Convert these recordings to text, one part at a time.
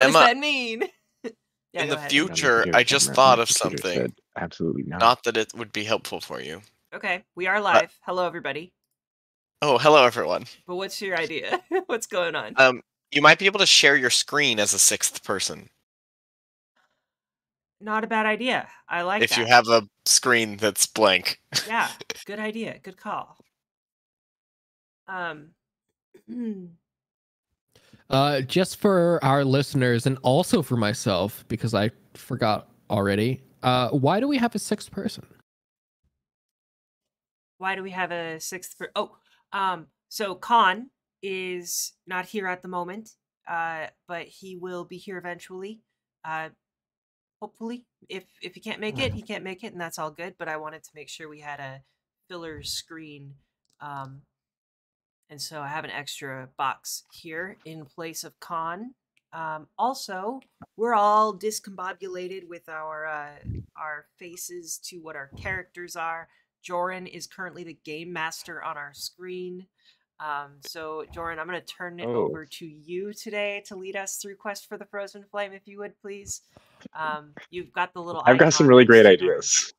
does Emma, that mean? Yeah, in go the ahead. future, Here, I just camera. thought My of computer something. said absolutely not. Not that it would be helpful for you. Okay, we are live. Hello, everybody. Oh, hello, everyone. But what's your idea? What's going on? You might be able to share your screen as a sixth person. Not a bad idea. I like if that. you have a screen that's blank. Yeah, good idea. Good call. Just for our listeners and also for myself, because I forgot already, why do we have a sixth person? Why do we have a sixth? So Khan is not here at the moment, but he will be here eventually. Hopefully, if he can't make it, he can't make it, and that's all good. But I wanted to make sure we had a filler screen, and so I have an extra box here in place of Khan. Also, we're all discombobulated with our faces to what our characters are. Joran is currently the game master on our screen. So Joran, I'm going to turn it over to you today to lead us through Quest for the Frozen Flame, if you would, please. You've got the little I've got some really great icon ideas.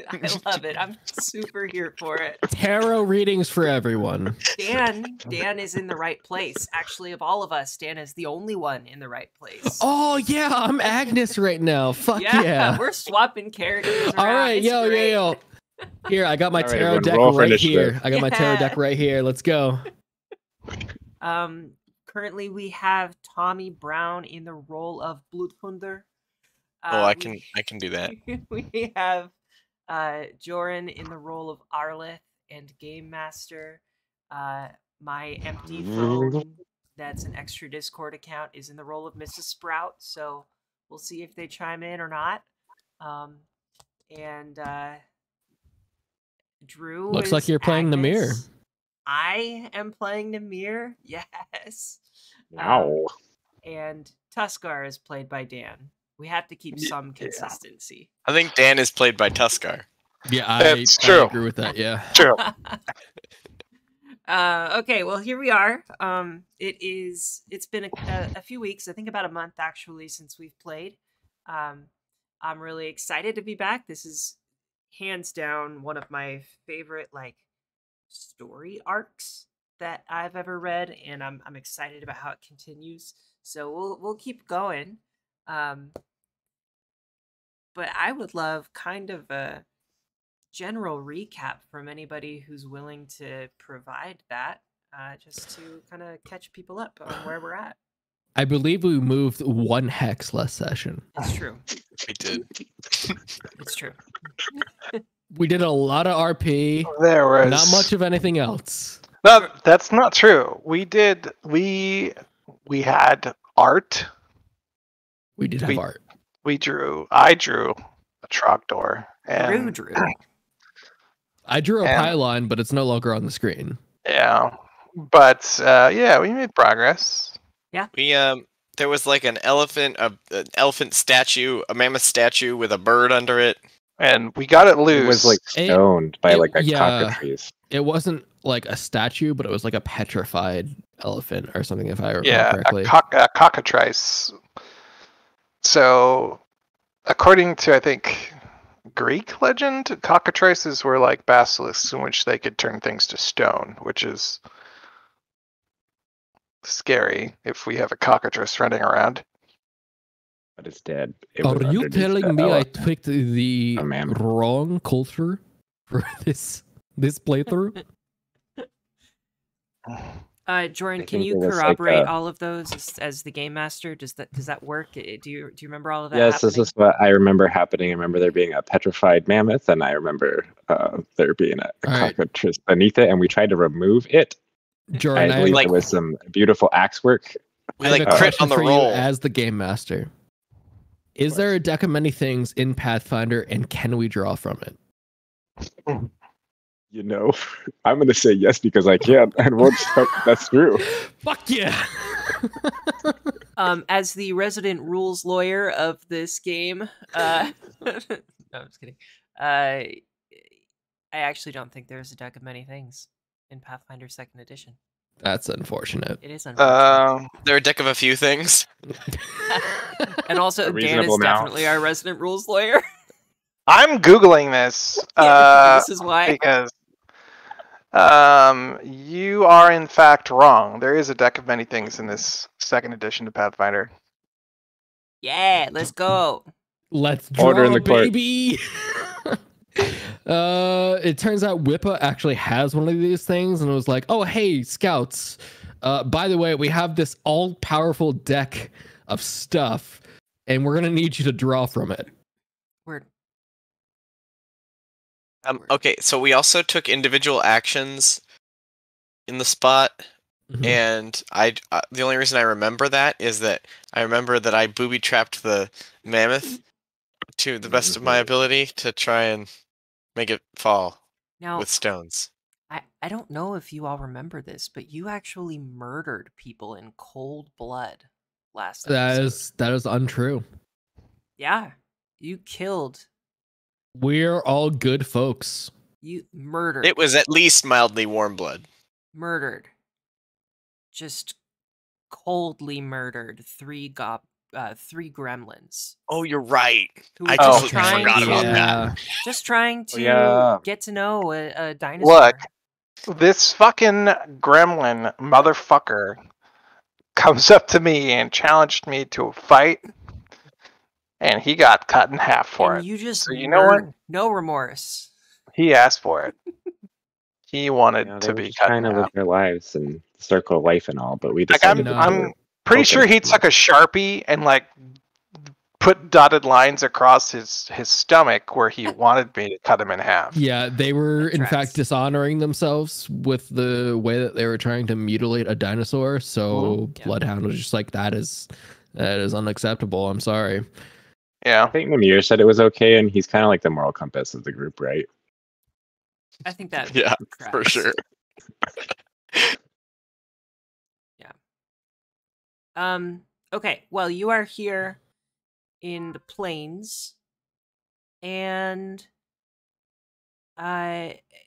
I love it. I'm super here for it. Tarot readings for everyone. Dan is in the right place. Actually, of all of us, Dan is the only one in the right place. Oh yeah, I'm Agnes right now. Fuck yeah. We're swapping characters around. All right, It's yo. Here, I got my tarot deck right here. I got my tarot deck right here. Let's go. Currently we have Tommy Brown in the role of Bloodhunder. I can do that. We have Joran in the role of Arleth and Game Master. My empty phone, that's an extra Discord account, is in the role of Mrs. Sprout. So we'll see if they chime in or not. And Drew. Looks like you're playing Agnes. I am playing Namir. Yes. Wow. And Tuskar is played by Dan. We have to keep some consistency. I think Dan is played by Tuskar. Yeah, That's true. I agree with that. Yeah. True. Okay, well here we are. It's been a few weeks, I think about a month actually, since we've played. I'm really excited to be back. This is hands down one of my favorite story arcs that I've ever read, and I'm excited about how it continues. So we'll keep going. But I would love kind of a general recap from anybody who's willing to provide that, just to kind of catch people up on where we're at. I believe we moved one hex last session. It's true. We did. It's true. We did a lot of RP. There was not much of anything else. No, that's not true. We had art. We did have art. I drew a trogdor. And Drew. I drew a pylon, but it's no longer on the screen. Yeah. But we made progress. Yeah. We there was like an elephant statue, a mammoth statue with a bird under it. And we got it loose. It was like stoned by like a cockatrice. It wasn't like a statue, but it was like a petrified elephant or something, if I recall correctly. A cockatrice. So, according to, I think, Greek legend, cockatrices were like basilisks in which they could turn things to stone, which is scary if we have a cockatrice running around. But it's dead. Are you telling me I picked the wrong culture for this playthrough? Jordan, can you corroborate all of those as the game master? Does that work? Do you remember all of that? Yes, this is what I remember happening. I remember there being a petrified mammoth, and I remember there being a cockatrice beneath it, and we tried to remove it. Jordan, I believe there was some beautiful axe work. We crit on the roll as the game master. Is there a deck of many things in Pathfinder, and can we draw from it? You know, I'm going to say yes because I can, and that's true. Fuck yeah! As the resident rules lawyer of this game, no, I'm just kidding. I actually don't think there's a deck of many things in Pathfinder 2nd Edition. That's unfortunate. It is unfortunate. They're a deck of a few things. And also, a Dan is reasonable amount. definitely our resident rules lawyer. I'm Googling this This is why. because you are in fact wrong. There is a deck of many things in this second edition to Pathfinder. Yeah, let's go. Let's draw, Order in the court. baby. It turns out Wippa actually has one of these things, and it was like, "Oh, hey, scouts! By the way, we have this all-powerful deck of stuff, and we're gonna need you to draw from it." Word. Okay, so we also took individual actions in the spot, Mhm. and the only reason I remember that is that I remember that I booby trapped the mammoth to the best of my ability to try and make it fall Now, with stones. I don't know if you all remember this, but you actually murdered people in cold blood last episode. That is untrue. Yeah, you killed. We're all good folks. You murdered. It was at least mildly warm blood. Murdered. Just coldly murdered three gremlins. Oh, you're right. Who I were just completely trying forgot to, about that. just trying to yeah. get to know a dinosaur. Look, this fucking gremlin motherfucker comes up to me and challenged me to a fight, and he got cut in half for and it. you just So you know what? no remorse. He asked for it. He wanted They to were be just cut trying in to half. live their lives and circle of life and all, but we Like decided No. I'm pretty open. sure he took a Sharpie and like put dotted lines across his stomach where he wanted me to cut him in half. Yeah, they were That in tracks. fact dishonoring themselves with the way that they were trying to mutilate a dinosaur. So Yeah. Bloodhound was just like, that is unacceptable. I'm sorry. I Yeah. think Mimir said it was okay, and he's kind of like the moral compass of the group, right? I think that Yeah, for tracks. sure. Okay, well, you are here in the plains, and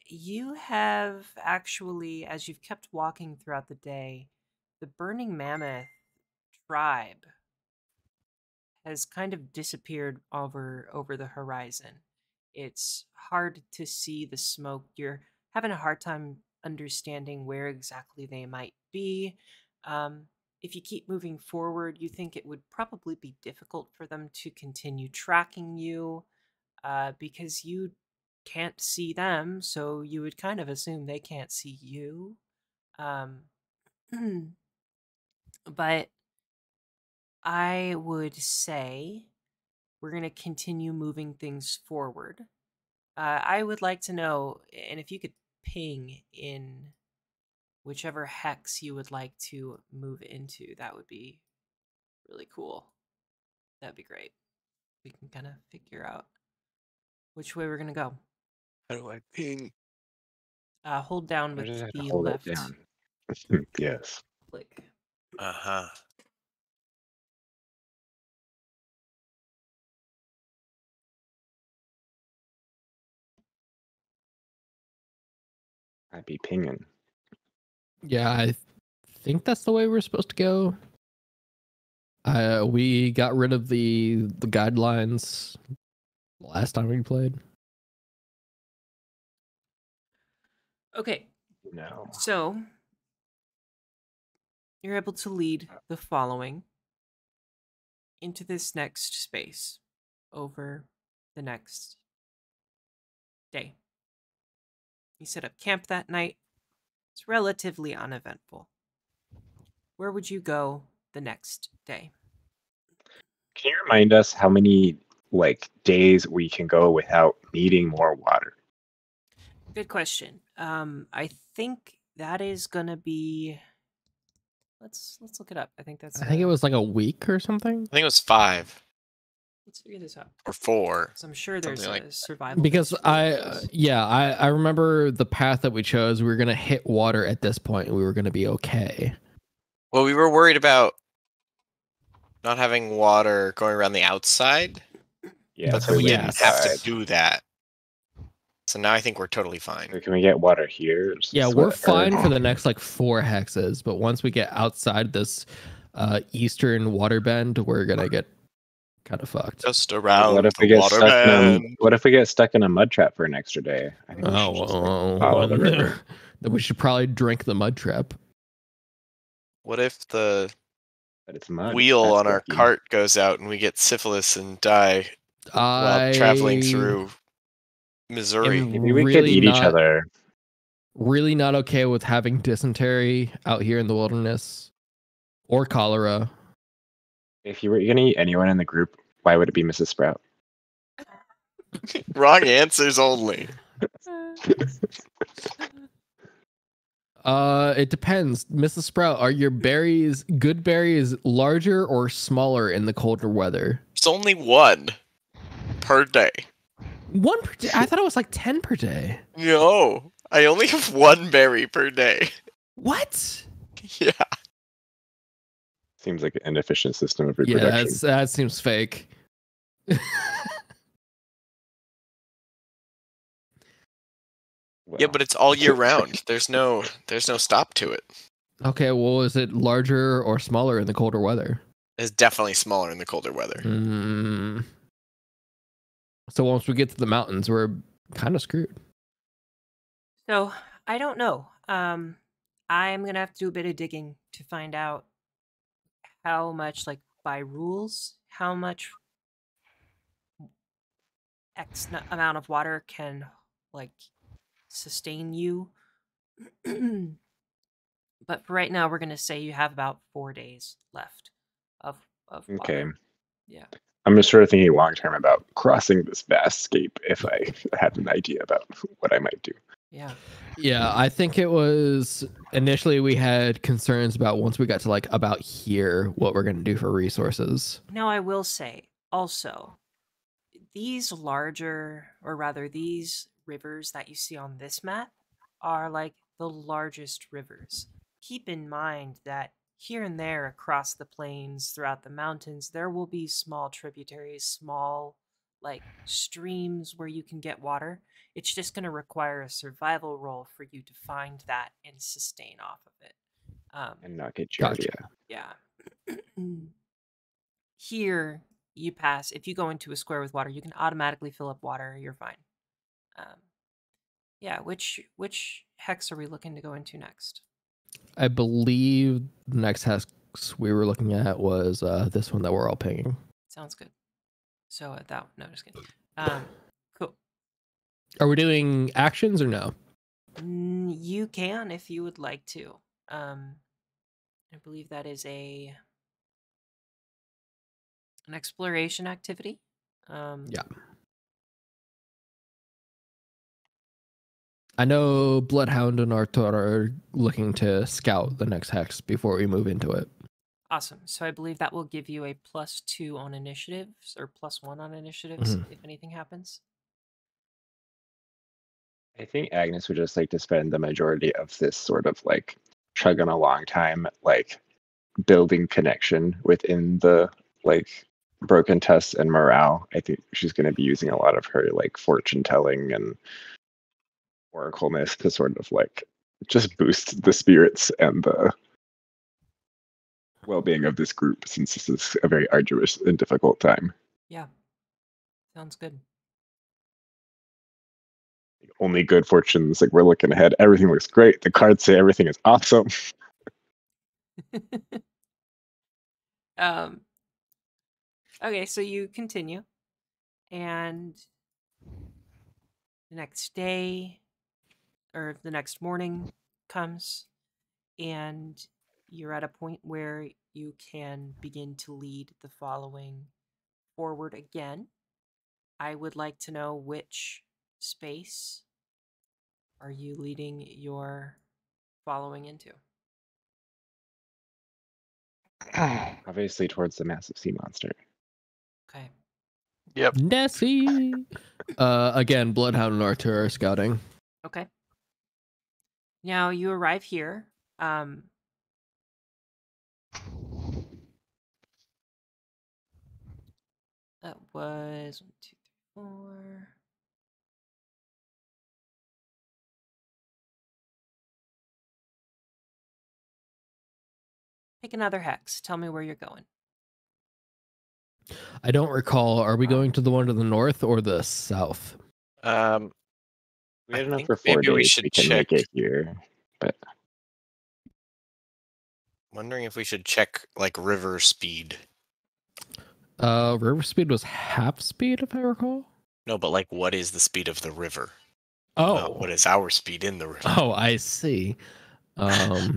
you have actually, as you've kept walking throughout the day, the Burning Mammoth tribe has kind of disappeared over the horizon. It's hard to see the smoke. You're having a hard time understanding where exactly they might be. If you keep moving forward, you think it would probably be difficult for them to continue tracking you because you can't see them, so you would kind of assume they can't see you. But I would say we're going to continue moving things forward. I would like to know, and if you could ping in whichever hex you would like to move into, that would be really cool. That'd be great. We can kind of figure out which way we're going to go. How do I ping? Hold down I with just had to the hold it left down. Yes. click. Uh-huh. I'd be pinging. Yeah, I think that's the way we're supposed to go. We got rid of the guidelines last time we played. Okay, No. so you're able to lead the following into this next space over the next day. You set up camp that night. It's relatively uneventful. Where would you go the next day? Can you remind us how many days we can go without needing more water? Good question. I think that is gonna be. Let's look it up. I think that's. I think it was like a week or something. I think it was 5 Let's figure this out. or 4. So I'm sure there's Something a like survival. Because base for this. I remember the path that we chose. We were gonna hit water at this point, and we were gonna be okay. Well, we were worried about not having water going around the outside, Yeah, But so we we didn't have to do that. So now I think we're totally fine. So can we get water here? Yeah, we're fine for the next like 4 hexes, but once we get outside this eastern water bend, we're gonna get kind of fucked. Just What around if the we get water stuck in a bend. What if we get stuck in a mud trap for an extra day? I think we Oh, should just follow the river. then we should probably drink the mud trap. What if the But it's mud. wheel That's on our yucky. cart goes out and we get syphilis and die while traveling through Missouri? am Maybe we could really eat each not- other. Really not okay with having dysentery out here in the wilderness or cholera. If you were gonna eat anyone in the group, why would it be Mrs. Sprout? Wrong answers only. It depends. Mrs. Sprout, are your berries, good berries, larger or smaller in the colder weather? There's only one per day. 1 per day? I thought it was like 10 per day. No, I only have one berry per day. What? Yeah. Seems like an inefficient system of Yeah, reproduction. that seems fake. Well, Yeah, but it's all year round. There's no stop to it. Okay, well, is it larger or smaller in the colder weather? It's definitely smaller in the colder weather. Mm. So once we get to the mountains, we're kind of screwed. So I don't know. I'm gonna have to do a bit of digging to find out how much, like by rules, how much amount of water can like sustain you. But for right now, we're gonna say you have about 4 days left of water. Okay. Yeah. I'm just sort of thinking long term about crossing this vast scape if I had an idea about what I might do. Yeah. Yeah, I think it was initially we had concerns about once we got to like about here, what we're going to do for resources. Now, I will say also, these larger, or rather, these rivers that you see on this map are like the largest rivers. Keep in mind that here and there across the plains, throughout the mountains, there will be small tributaries, small like streams where you can get water. It's just going to require a survival roll for you to find that and sustain off of it. And not get Gotcha. giardia. Yeah. Here, you pass. If you go into a square with water, you can automatically fill up water. You're fine. Yeah. Which hex are we looking to go into next? I believe the next hex we were looking at was this one that we're all pinging. Sounds good. So that no, just kidding. Cool. Are we doing actions or no? You can if you would like to. I believe that is an exploration activity. Yeah. I know Bloodhound and Arthur are looking to scout the next hex before we move into it. Awesome. So I believe that will give you a +2 on initiatives or +1 on initiatives if anything happens. I think Agnes would just like to spend the majority of this sort of like chugging along time, like building connection within the like Broken Tusk and morale. I think she's going to be using a lot of her like fortune telling and oracleness to sort of like just boost the spirits and the well-being of this group, since this is a very arduous and difficult time. Yeah. Sounds good. Only good fortunes, like we're looking ahead, everything looks great, the cards say everything is awesome. Okay, so you continue, and the next day or the next morning comes, and you're at a point where you can begin to lead the following forward again. I would like to know which space are you leading your following into? Obviously towards the massive sea monster. Okay. Yep. Nessie. Again, Bloodhound and Arthur are scouting. Okay. Now you arrive here. That was 1, 2, 3, 4. Pick another hex. Tell me where you're going. I don't recall. Are we going to the one to the north or the south? We I had enough think for 4 maybe we days. should We can check. make it here, but Wondering if we should check like river speed. River speed was half speed, if I recall. No, but like, what is the speed of the river? Oh, Not what is our speed in the river? oh, I see. Yeah,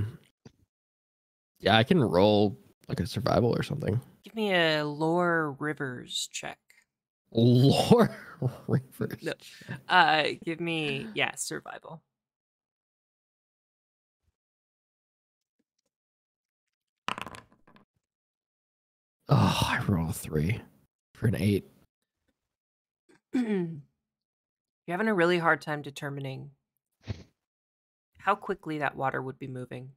I can roll like a survival or something. Give me a lore rivers check. Lore rivers. No. Give me survival. Oh, I rolled a 3 for an 8. You're having a really hard time determining how quickly that water would be moving.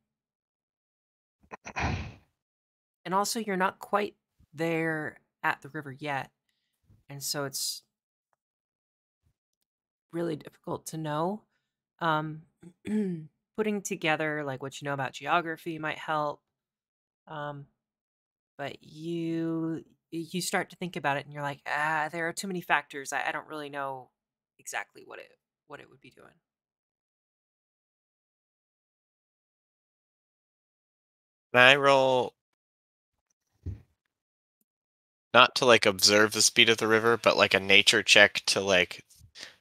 And also, you're not quite there at the river yet. And so it's really difficult to know. Putting together like what you know about geography might help. But you start to think about it and you're like, there are too many factors. I don't really know exactly what it would be doing. Can I roll not to like observe the speed of the river, but like a nature check to like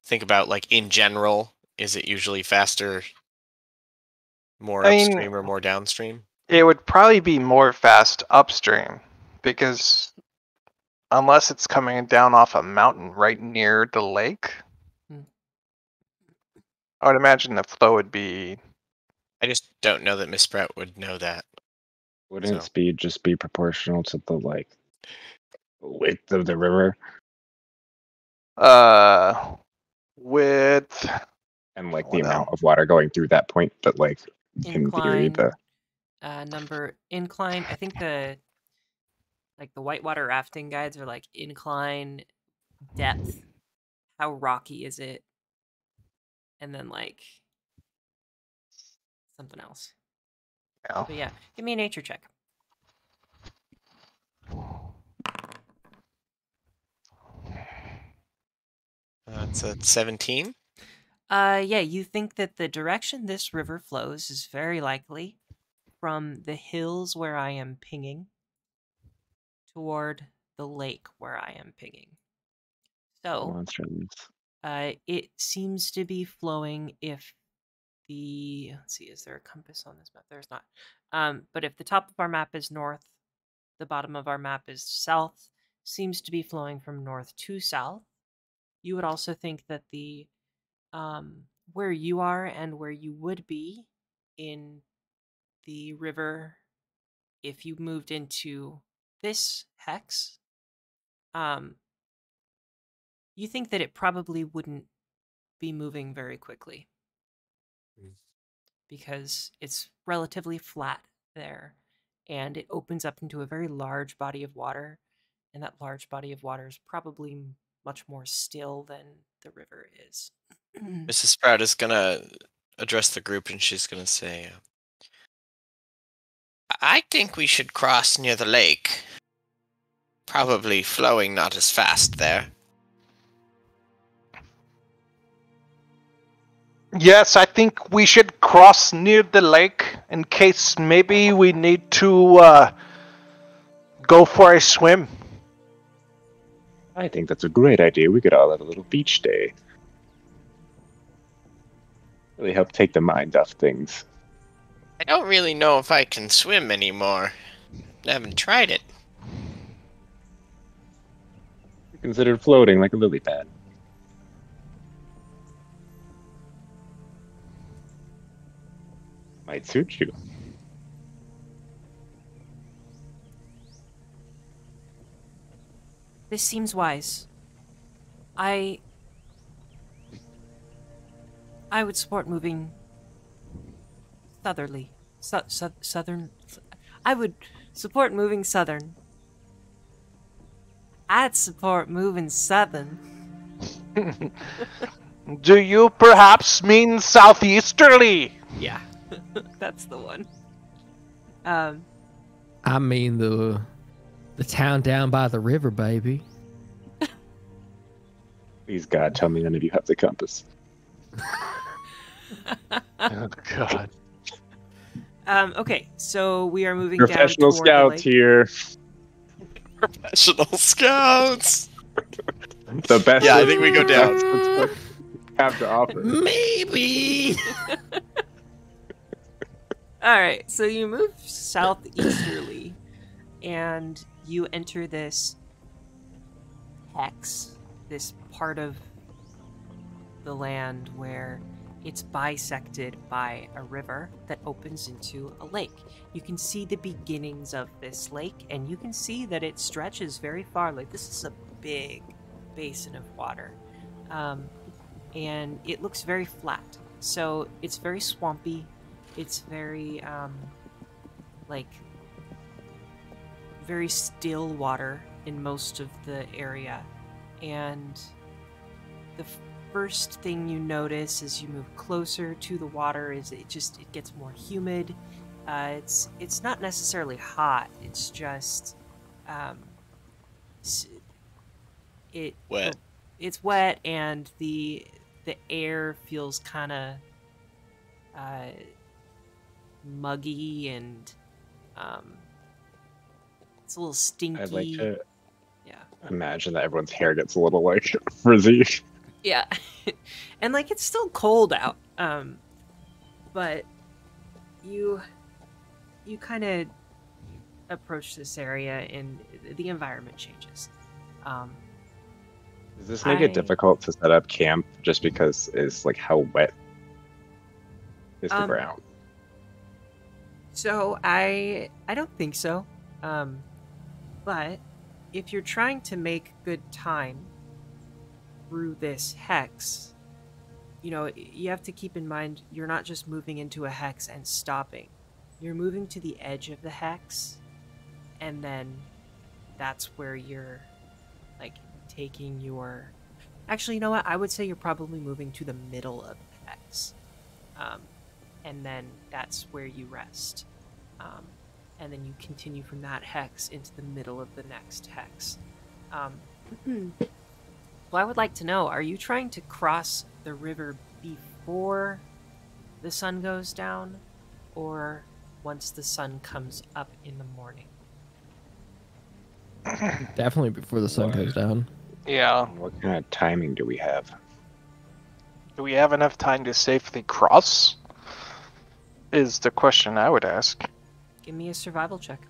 think about like in general, is it usually faster, more upstream or more downstream? It would probably be more fast upstream because unless it's coming down off a mountain right near the lake, I would imagine the flow would be. I just don't know that Miss Sprout would know that. wouldn't So- speed just be proportional to the like width of the river With and like Oh, the no. amount of water going through that point? But like in theory, Incline, the number incline. I think the whitewater rafting guides are like incline, depth, how rocky is it, and then like something else. Yeah. But yeah, give me a nature check. It's a 17. Yeah, you think that the direction this river flows is very likely from the hills where I am pinging toward the lake where I am pinging. So, monsters. it seems to be flowing if let's see, is there a compass on this map? There's not. But if the top of our map is north, the bottom of our map is south, seems to be flowing from north to south. You would also think that the where you are and where you would be in the river if you moved into this hex, you think that it probably wouldn't be moving very quickly because it's relatively flat there and it opens up into a very large body of water, and that large body of water is probably much more still than the river is. Mrs. Sprout is gonna address the group and she's gonna say, I think we should cross near the lake. Probably flowing not as fast there. Yes, I think we should cross near the lake in case maybe we need to go for a swim. I think that's a great idea. We could all have a little beach day. Really help take the mind off things. I don't really know if I can swim anymore. I haven't tried it. Consider floating like a lily pad. Might suit you. This seems wise. I would support moving southerly. Southern. I would support moving southern. I'd support moving southern. Do you perhaps mean southeasterly? Yeah, that's the one. I mean the town down by the river, baby. Please, God, tell me none of you have the compass. Oh God. Okay, so we are moving down Professional toward the scouts lake. here. Professional scouts. The best. Yeah, I think we go down. That's what I have to offer. Maybe. All right, so you move southeasterly, and you enter this hex, this part of the land where it's bisected by a river that opens into a lake. You can see the beginnings of this lake, and you can see that it stretches very far. Like, this is a big basin of water, and it looks very flat. So it's very swampy. It's very like very still water in most of the area, and the first thing you notice as you move closer to the water is it gets more humid. It's not necessarily hot. It's just Wet. It's wet, and the air feels kind of muggy, and it's a little stinky. I'd like to Yeah. imagine that everyone's hair gets a little like frizzy. Yeah. And like it's still cold out. But you kind of approach this area and the environment changes. Does this make it difficult to set up camp just because it's like how wet is the ground? So I don't think so. But if you're trying to make good time through this hex, you have to keep in mind you're not just moving into a hex and stopping. You're moving to the edge of the hex, and then that's where you're like taking your... Actually, you know what? I would say you're probably moving to the middle of the hex. And then that's where you rest. And then you continue from that hex into the middle of the next hex. Well, I would like to know, are you trying to cross the river before the sun goes down, or once the sun comes up in the morning? Definitely before the sun goes down. Yeah. What kind of timing do we have? Do we have enough time to safely cross? Is the question I would ask. Give me a survival check.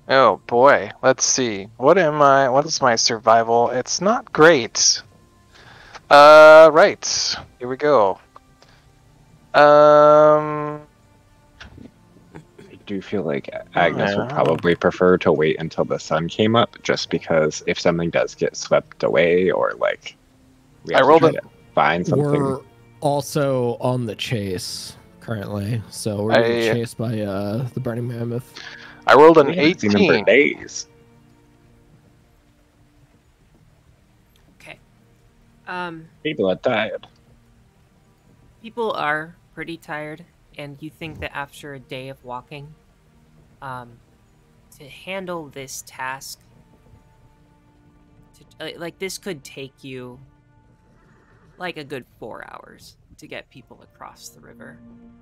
Oh boy, let's see. What is my survival? It's not great. Right. Here we go. I do feel like Agnes would Yeah. probably prefer to wait until the sun came up, just because if something does get swept away, or like we have I rolled to try to find something. We're also on the chase currently, so we're being chased by the Burning Mammoth. I rolled an We haven't seen them for 18. days. Okay. People are tired. People are pretty tired, and you think that after a day of walking, to handle this task, like this could take you like a good 4 hours to get people across the river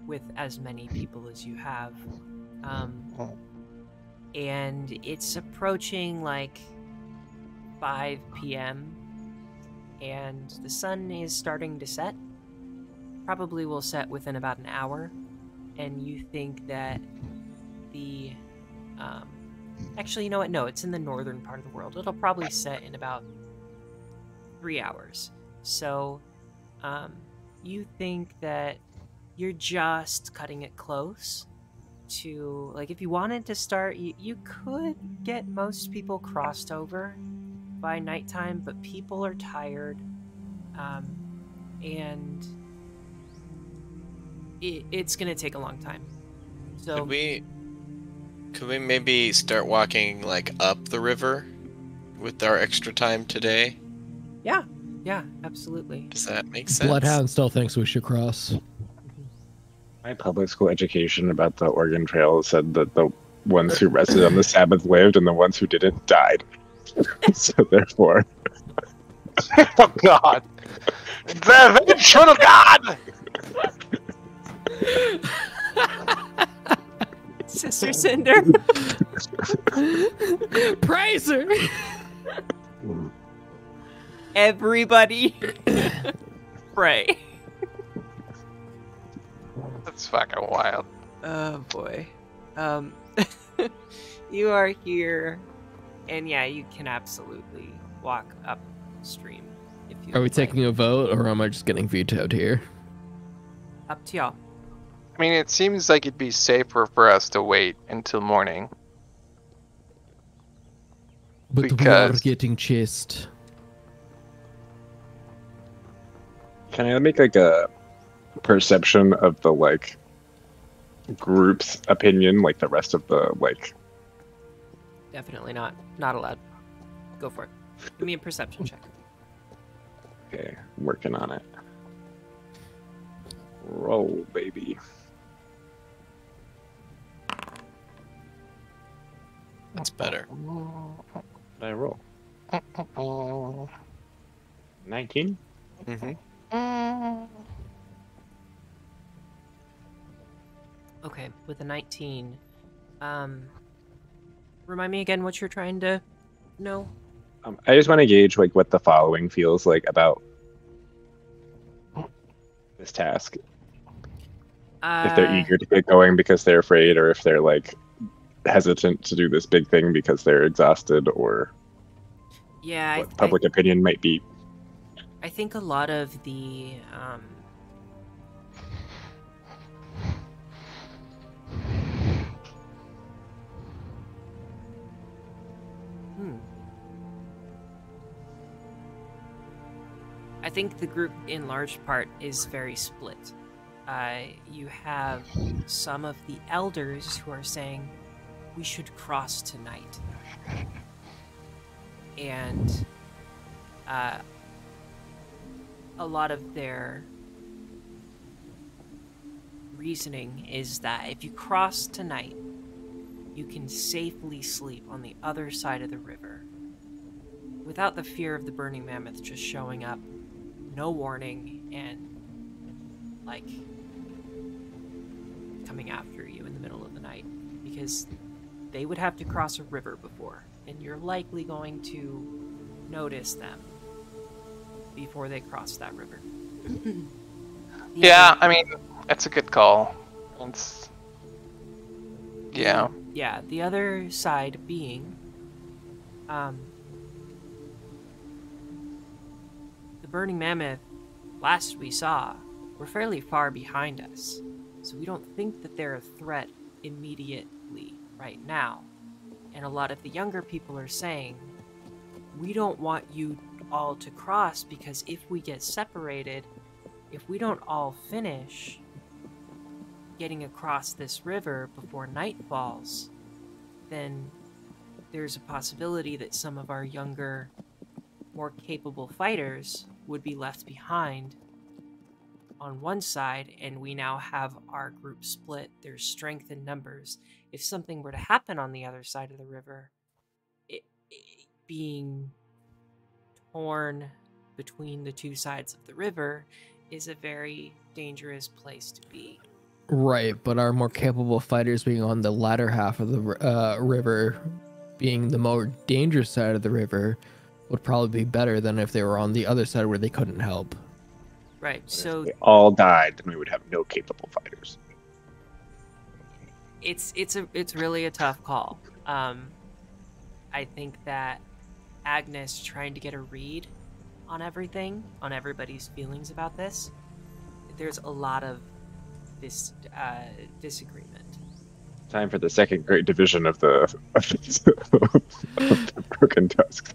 with as many people as you have. And it's approaching like 5 p.m. and the sun is starting to set. Probably will set within about an hour, and you think that the actually, you know what? No, it's in the northern part of the world. It'll probably set in about 3 hours. So you think that you're just cutting it close to, like, if you wanted to start, you could get most people crossed over by nighttime, but people are tired, and it's gonna take a long time. So Could we maybe start walking like up the river with our extra time today? yeah, absolutely. Does that make sense? Bloodhound still thinks we should cross. My public school education about the Oregon Trail said that the ones who rested on the Sabbath lived, and the ones who didn't died. So therefore, Oh God! The vengeful God! Sister Cinder. Praise her. Everybody pray. That's fucking wild. Oh boy. You are here, and yeah, you can absolutely walk upstream if you Are we like. taking a vote, or am I just getting vetoed here? Up to y'all. I mean, it seems like it'd be safer for us to wait until morning. But we are Because- getting chased. can I make like a perception of the like group's opinion, like the rest of the like? Definitely not. Not allowed. Go for it. Give me a perception check. Okay, working on it. Roll, baby. That's better. What did I roll? 19? Mm-hmm. Okay, with a 19. Remind me again what you're trying to know. I just want to gauge like what the following feels like about this task. If they're eager to get going because they're afraid, or if they're like hesitant to do this big thing because they're exhausted, or Yeah, what public opinion might be. I think a lot of the I think the group in large part is very split. You have some of the elders who are saying we should cross tonight. And a lot of their reasoning is that if you cross tonight, you can safely sleep on the other side of the river without the fear of the Burning Mammoth just showing up, no warning, and like coming after you in the middle of the night, because they would have to cross a river before, and you're likely going to notice them before they cross that river. Yeah, I mean, that's a good call. It's... Yeah. Yeah, the other side being, the Burning Mammoth, last we saw, were fairly far behind us, so we don't think that they're a threat immediately right now. And a lot of the younger people are saying, we don't want you all to cross, because if we get separated, if we don't all finish getting across this river before night falls, then there's a possibility that some of our younger, more capable fighters would be left behind on one side, and we now have our group split. There's strength in numbers. If something were to happen on the other side of the river, it being torn between the two sides of the river is a very dangerous place to be. Right, but our more capable fighters being on the latter half of the river, being the more dangerous side of the river, would probably be better than if they were on the other side where they couldn't help. Right, so If they all died, then we would have no capable fighters. it's really a tough call. I think that Agnes trying to get a read on everything, on everybody's feelings about this, there's a lot of this disagreement. Time for the second great division of the, of the Broken Tusk.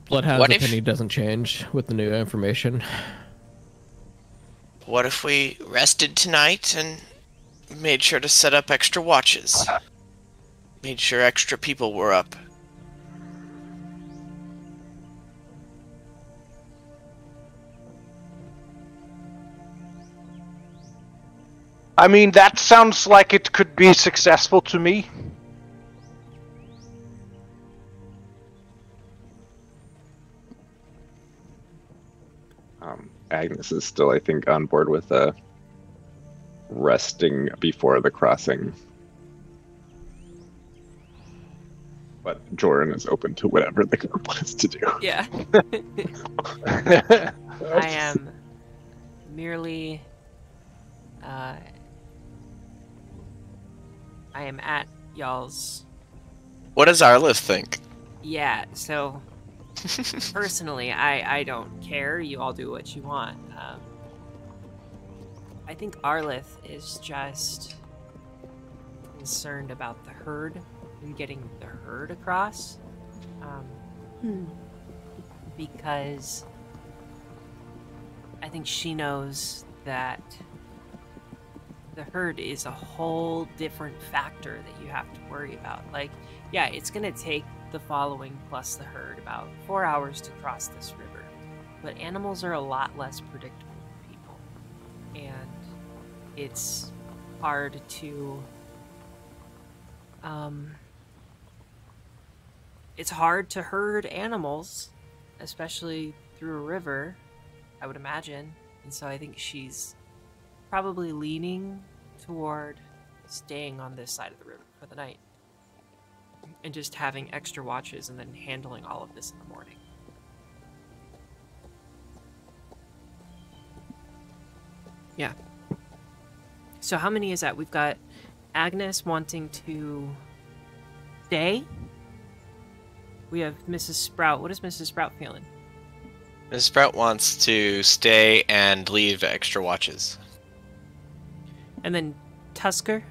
Bloodhound's What if- opinion doesn't change with the new information. What if we rested tonight and made sure to set up extra watches? Made sure extra people were up. I mean, that sounds like it could be successful to me. Agnes is still, I think, on board with resting before the crossing. But Jordan is open to whatever the group wants to do. Yeah. I am merely. I am at y'all's. What does Arliss think? Yeah, so. Personally, I don't care. You all do what you want. I think Arlith is just concerned about the herd and getting the herd across. Because I think she knows that the herd is a whole different factor that you have to worry about. Like, yeah, it's going to take the following plus the herd about 4 hours to cross this river, but animals are a lot less predictable than people, and it's hard to herd animals, especially through a river, I would imagine. And so I think she's probably leaning toward staying on this side of the river for the night and just having extra watches and then handling all of this in the morning. Yeah. So how many is that? We've got Agnes wanting to stay. We have Mrs. Sprout. What is Mrs. Sprout feeling? Mrs. Sprout wants to stay and leave extra watches. And then Tusker,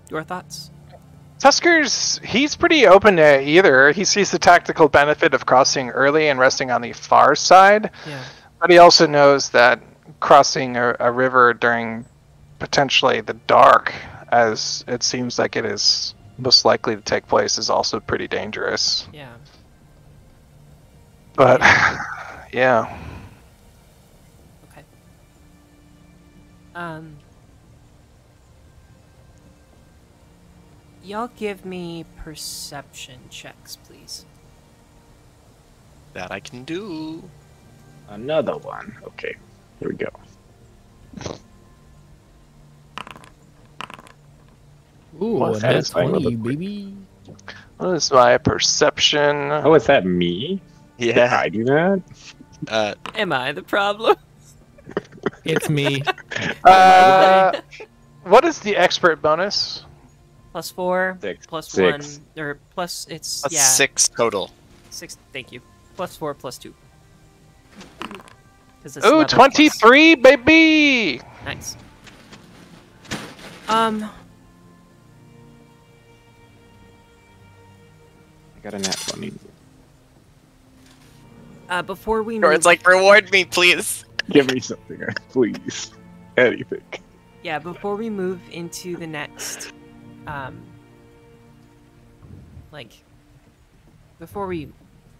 your thoughts? He's pretty open to either. He sees the tactical benefit of crossing early and resting on the far side. Yeah. But he also knows that crossing a river during potentially the dark, as it seems like it is most likely to take place, is also pretty dangerous. Yeah. But, yeah. Okay. Y'all give me perception checks, please. That I can do. Another one. Okay, here we go. Ooh, Well, that's satisfying 20, with a- baby. What is my perception? Oh, is that me? Did I do that? Am I the problem? It's me. What is the expert bonus? +4, Six. +1, or plus, it's, That's yeah. 6 total. 6, thank you. +4, +2. 'Cause it's Ooh, level 23, baby! plus. Nice. I got a nat 20. Before we Or move, it's like, reward me, please. Give me something, please. Anything. yeah, before we move into the next, before we,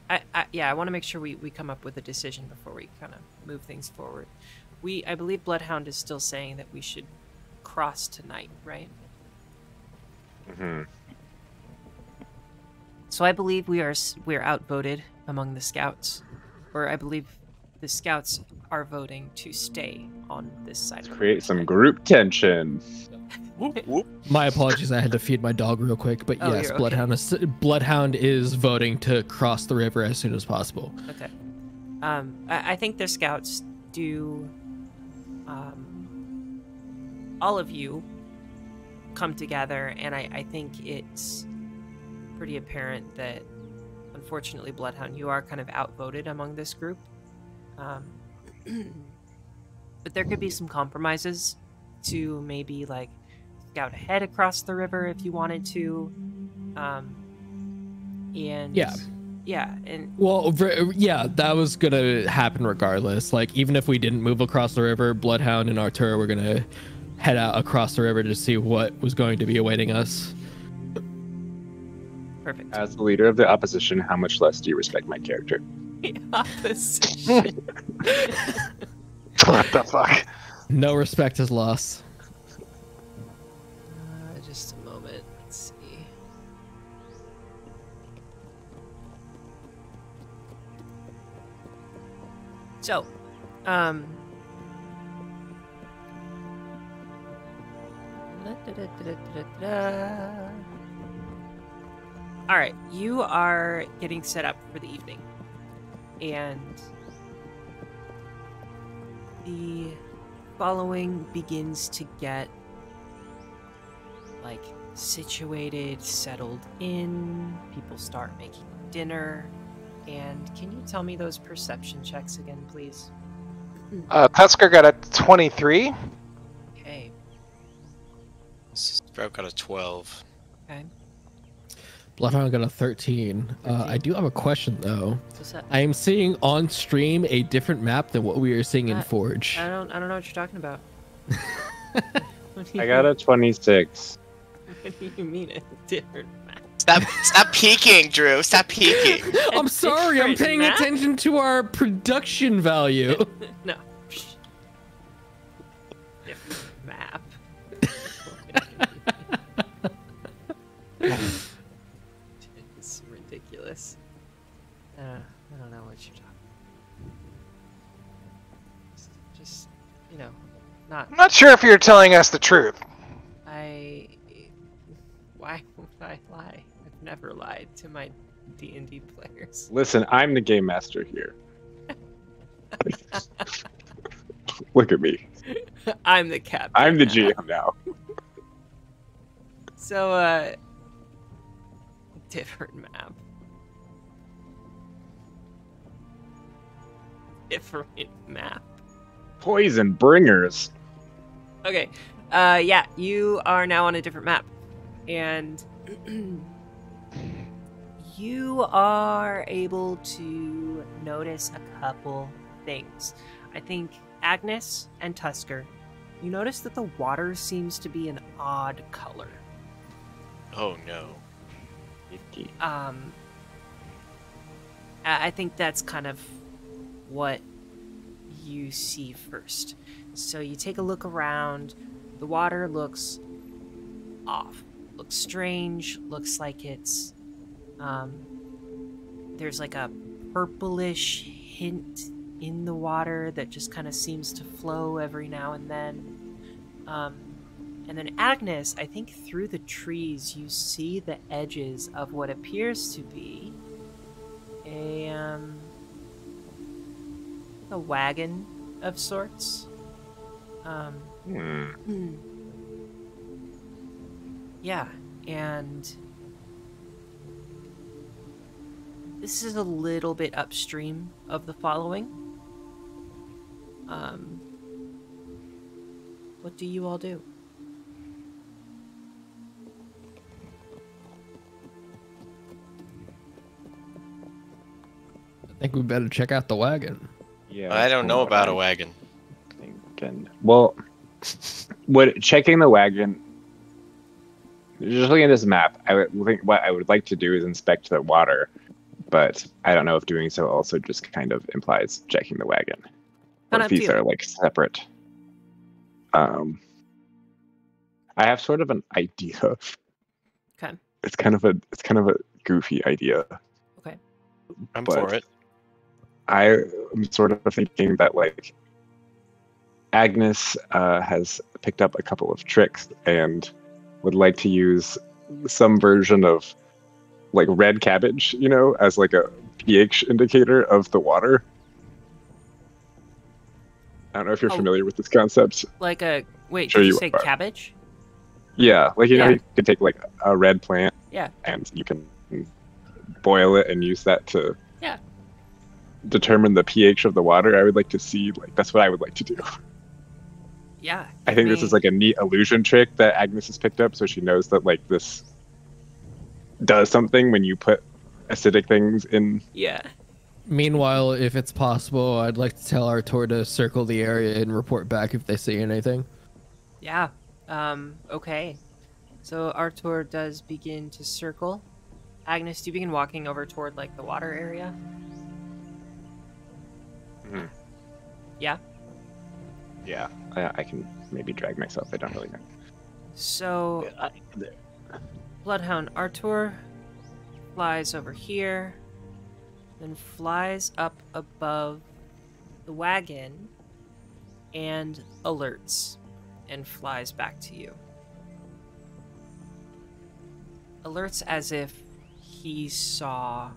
I want to make sure we come up with a decision before we kind of move things forward. I believe Bloodhound is still saying that we should cross tonight, right? Mm-hmm. So I believe we're outvoted among the scouts, or I believe the scouts are voting to stay on this side. Let's of the create river some tonight. group tension. Whoop, whoop. My apologies, I had to feed my dog real quick, but Oh, yes, you're okay. Bloodhound is voting to cross the river as soon as possible. Okay. I think the scouts do. All of you come together, and I think it's pretty apparent that, unfortunately, Bloodhound, you are kind of outvoted among this group. But there could be some compromises to maybe like scout ahead across the river if you wanted to. And yeah, and Well, yeah, that was gonna happen regardless. Like, even if we didn't move across the river, Bloodhound and Arturo were gonna head out across the river to see what was going to be awaiting us. perfect. As the leader of the opposition, how much less do you respect my character? Opposition. What the fuck? No respect is lost. So, all right, you are getting set up for the evening, and the following begins to get like situated, settled in. People start making dinner. And can you tell me those perception checks again, please? Tusker got a 23. Okay. Sprout got a 12. Okay. Bloodhound got a 13. I do have a question though. What's that? I am seeing on stream a different map than what we are seeing in Forge. I don't know what you're talking about. I got a 26. What do you mean a different map? Stop peeking, Drew. Stop peeking. I'm sorry, I'm different paying map? attention to our production value. No. Different map. It's ridiculous. I don't know what you're talking about. Just, not. I'm not sure if you're telling us the truth. Why would I lie? I've never lied to my D&D players. Listen, I'm the game master here. Look at me. I'm the captain. I'm the now. GM now. So, different map. Different map. Poison bringers. Okay. Yeah, you are now on a different map. And you are able to notice a couple things. I think Agnes and Tusker, you notice that the water seems to be an odd color. Oh no. I think that's kind of what you see first. So you take a look around. The water looks off. Looks strange. Looks like it's there's like a purplish hint in the water that just kind of seems to flow every now and then. And then Agnes, I think through the trees you see the edges of what appears to be a wagon of sorts. Yeah, and this is a little bit upstream of the following. What do you all do? I think we better check out the wagon. Yeah. I don't know about a wagon. Well, checking the wagon. Just looking at this map, I would think what I would like to do is inspect the water, but I don't know if doing so also just kind of implies checking the wagon. Or if these are like separate. I have sort of an idea. Okay. It's kind of a goofy idea. Okay. I'm for it. I'm sort of thinking that like Agnes has picked up a couple of tricks and would like to use some version of like red cabbage, as like a pH indicator of the water. I don't know if you're familiar with this concept. Like wait, Sure did you you say are. cabbage? Yeah, like Yeah. you can take like a red plant, Yeah. and you can boil it and use that to Yeah. determine the pH of the water. I would like to see that's what I would like to do. Yeah. I think this is like a neat illusion trick that Agnes has picked up, so she knows that like this does something when you put acidic things in. Yeah. Meanwhile, if it's possible, I'd like to tell Artur to circle the area and report back if they see anything. Yeah. Okay. So Artur does begin to circle. Agnes, do you begin walking over toward like the water area? Mhm. Yeah. Yeah, I can maybe drag myself. I don't really know. So Bloodhound Artur flies over here, then flies up above the wagon and alerts and flies back to you. Alerts as if he saw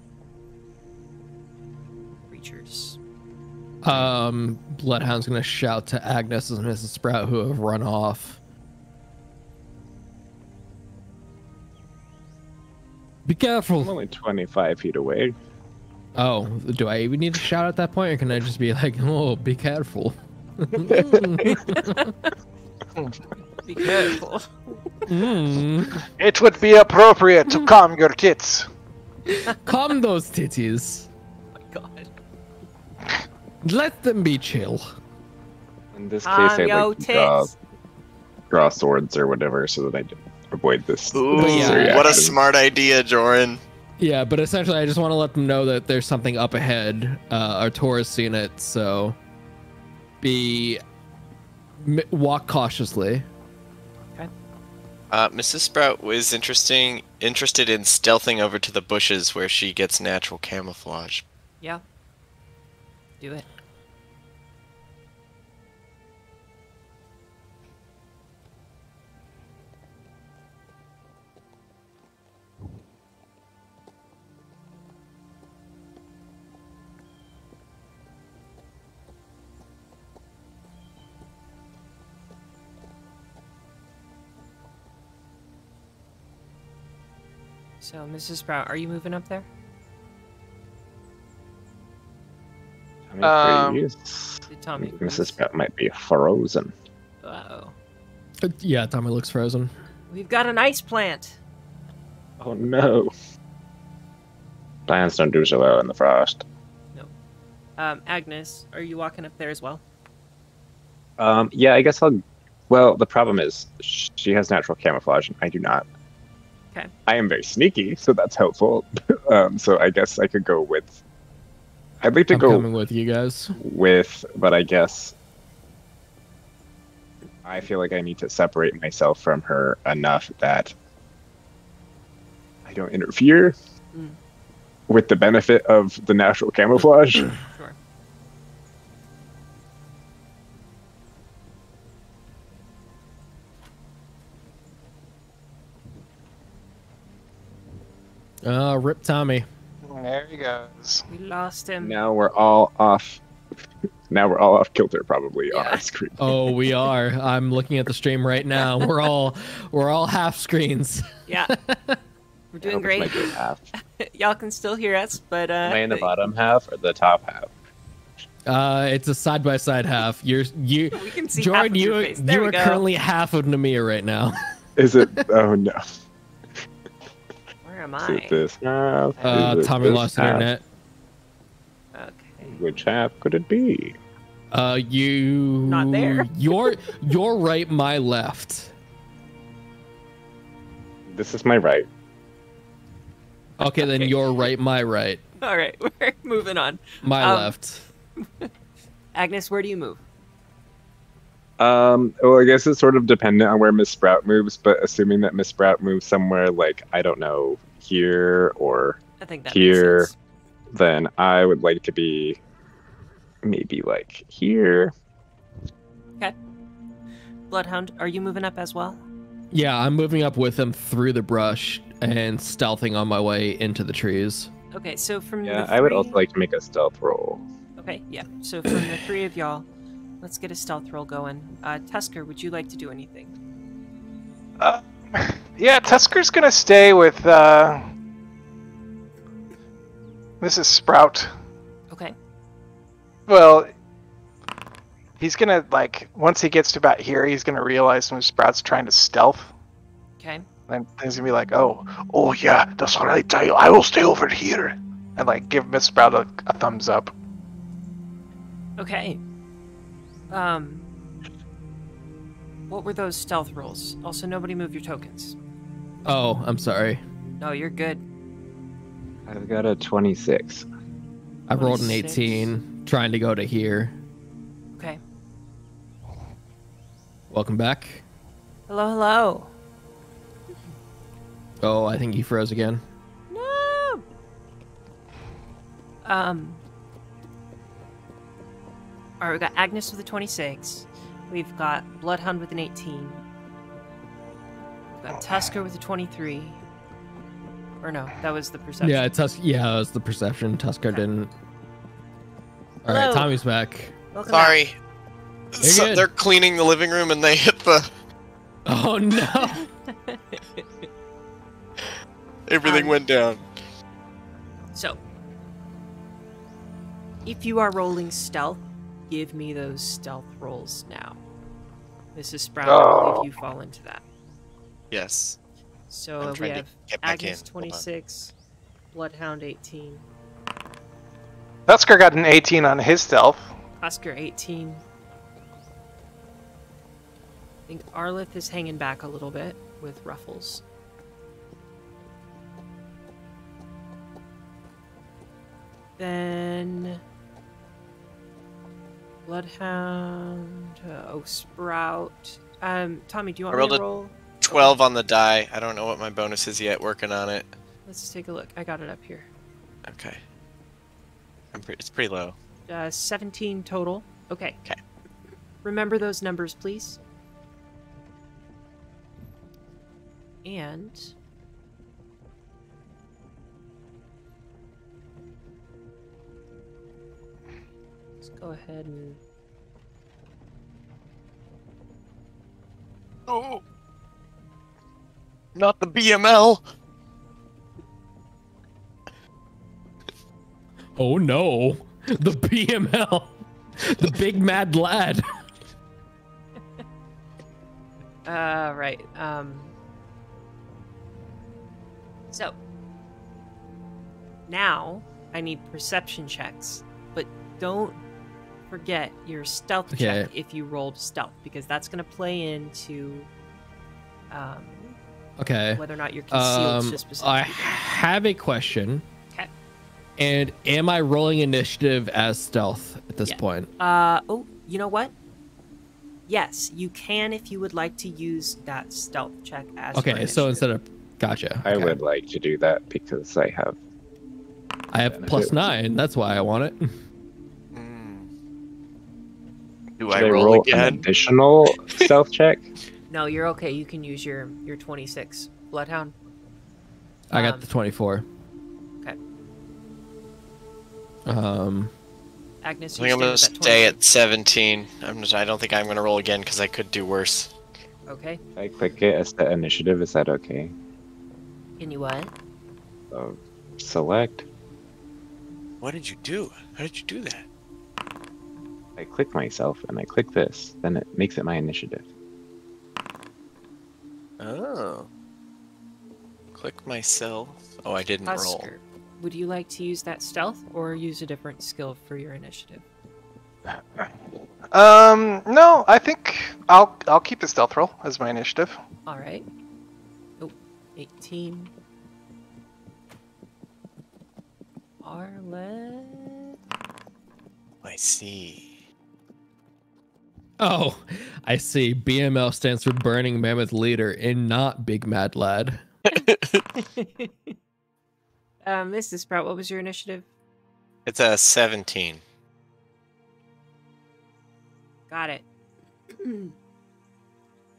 creatures. Bloodhound's gonna shout to Agnes and Mrs. Sprout, who have run off. Be careful. I'm only 25 feet away. Oh, do I even need to shout at that point, or can I just be like, "Oh, be careful"? Be careful. It would be appropriate to calm your tits. Calm those titties. Oh my god. Let them be chill. In this case, I yo, like to tits. draw swords or whatever so that I can avoid this. Ooh, yeah. what a reaction. smart idea, Joran. Yeah, but essentially, I just want to let them know that there's something up ahead. Artura's seen it, so walk cautiously. Mrs. Sprout was interested in stealthing over to the bushes where she gets natural camouflage. Yeah. Do it. So, Mrs. Sprout, are you moving up there? Did Tommy Mrs. Sprout might be frozen. Uh-oh. Yeah, Tommy looks frozen. We've got an ice plant. Oh no. Plants don't do so well in the frost. Agnes, are you walking up there as well? Yeah, I guess I'll. Well, the problem is she has natural camouflage and I do not. Okay. I am very sneaky, so that's helpful. So I guess I could go with. I'd like to I'm go coming with you guys. with, but I guess I feel like I need to separate myself from her enough that I don't interfere with the benefit of the natural camouflage. Sure. Rip Tommy. There he goes. We lost him. Now we're all off. Now we're all off kilter, probably on Yeah. our screen. Oh, we are. I'm looking at the stream right now. We're all half screens. Yeah. We're doing This great. might be half. Y'all can still hear us, but Am I in the bottom half or the top half? It's a side by side half. You we can see half Jordan, of your face. There you we are go. currently half of Namia right now. Is it? Oh no. Where am Is I? it this half? Is it Tommy this lost half? internet. Okay. Which half could it be? You Not there. Your right, my left. This is my right. Okay, then Okay. your right, my right. All right, we're moving on. My left. Agnes, where do you move? Well, I guess it's sort of dependent on where Miss Sprout moves, but assuming that Miss Sprout moves somewhere like, I don't know, here or I think that Here. makes sense. then I would like to be maybe like here. Bloodhound, are you moving up as well? Yeah, I'm moving up with him through the brush and stealthing on my way into the trees. Okay, so from Yeah, the I would three- also like to make a stealth roll. Okay, yeah. So from the three of y'all, let's get a stealth roll going. Tusker, would you like to do anything? Yeah, Tusker's gonna stay with Mrs. Sprout. Okay. Well, he's gonna, like, once he gets to about here, he's gonna realize Mrs. Sprout's trying to stealth. Okay. And he's gonna be like, oh yeah, that's what I will stay over here. And, like, give Miss Sprout a thumbs up. Okay. What were those stealth rolls? Also, nobody move your tokens. Oh, I'm sorry. No, you're good. I've got a 26. I rolled an 26. 18, trying to go to here. Okay. Welcome back. Hello, hello. Oh, I think he froze again. No. All right, we got Agnes with a 26. We've got Bloodhound with an 18. We've got Tusker with a 23. Or no, that was the perception. Yeah, that was the perception. Tusker Okay. didn't. All Hello. right, Tommy's back. Welcome back. Sorry. So good. they're cleaning the living room and they hit the... Oh no! Everything went down. So, if you are rolling stealth, give me those stealth rolls now. Mrs. Sprout, I believe you fall into that. Yes. So I'm we trying to have get back Agnes in. Hold on. 26, Bloodhound 18, Tusker got an 18 on his stealth. Oscar 18. I think Arlith is hanging back a little bit with Ruffles. Then Bloodhound. Sprout. Tommy, do you want I me rolled to a roll? 12 on the die. I don't know what my bonus is yet. Working on it. Let's take a look. I got it up here. Okay. It's pretty low. 17 total. Okay. Okay. Remember those numbers, please. And let's go ahead and Oh. Not the BML. Oh no! The BML, the big mad lad. right. So now I need perception checks, but don't forget your stealth check if you rolled stealth, because that's going to play into Okay. whether or not you're concealed to specific I people. have a question. Okay. And am I rolling initiative as stealth at this point? Oh, you know what? Yes, you can if you would like to use that stealth check as your Okay, so initiative. instead of gotcha. I okay. would like to do that because I have. I have +9. That's why I want it. Do Should I I roll an again? additional stealth check? No, you're okay. You can use your 26 Bloodhound. I got the 24. Okay. Agnes, I think I'm gonna stay at 17. I don't think I'm gonna roll again because I could do worse. Okay. If I click it as the initiative, is that okay? Can you what? Select. What did you do? How did you do that? I click myself and I click this, then it makes it my initiative. Oh. Click myself. Oh, I didn't roll. Oscar, would you like to use that stealth or use a different skill for your initiative? No, I think I'll keep the stealth roll as my initiative. All right. Oh, 18. Arlet. I see. Oh, I see. BML stands for Burning Mammoth Leader and not Big Mad Lad. Mrs. Sprout, what was your initiative? It's a 17. Got it.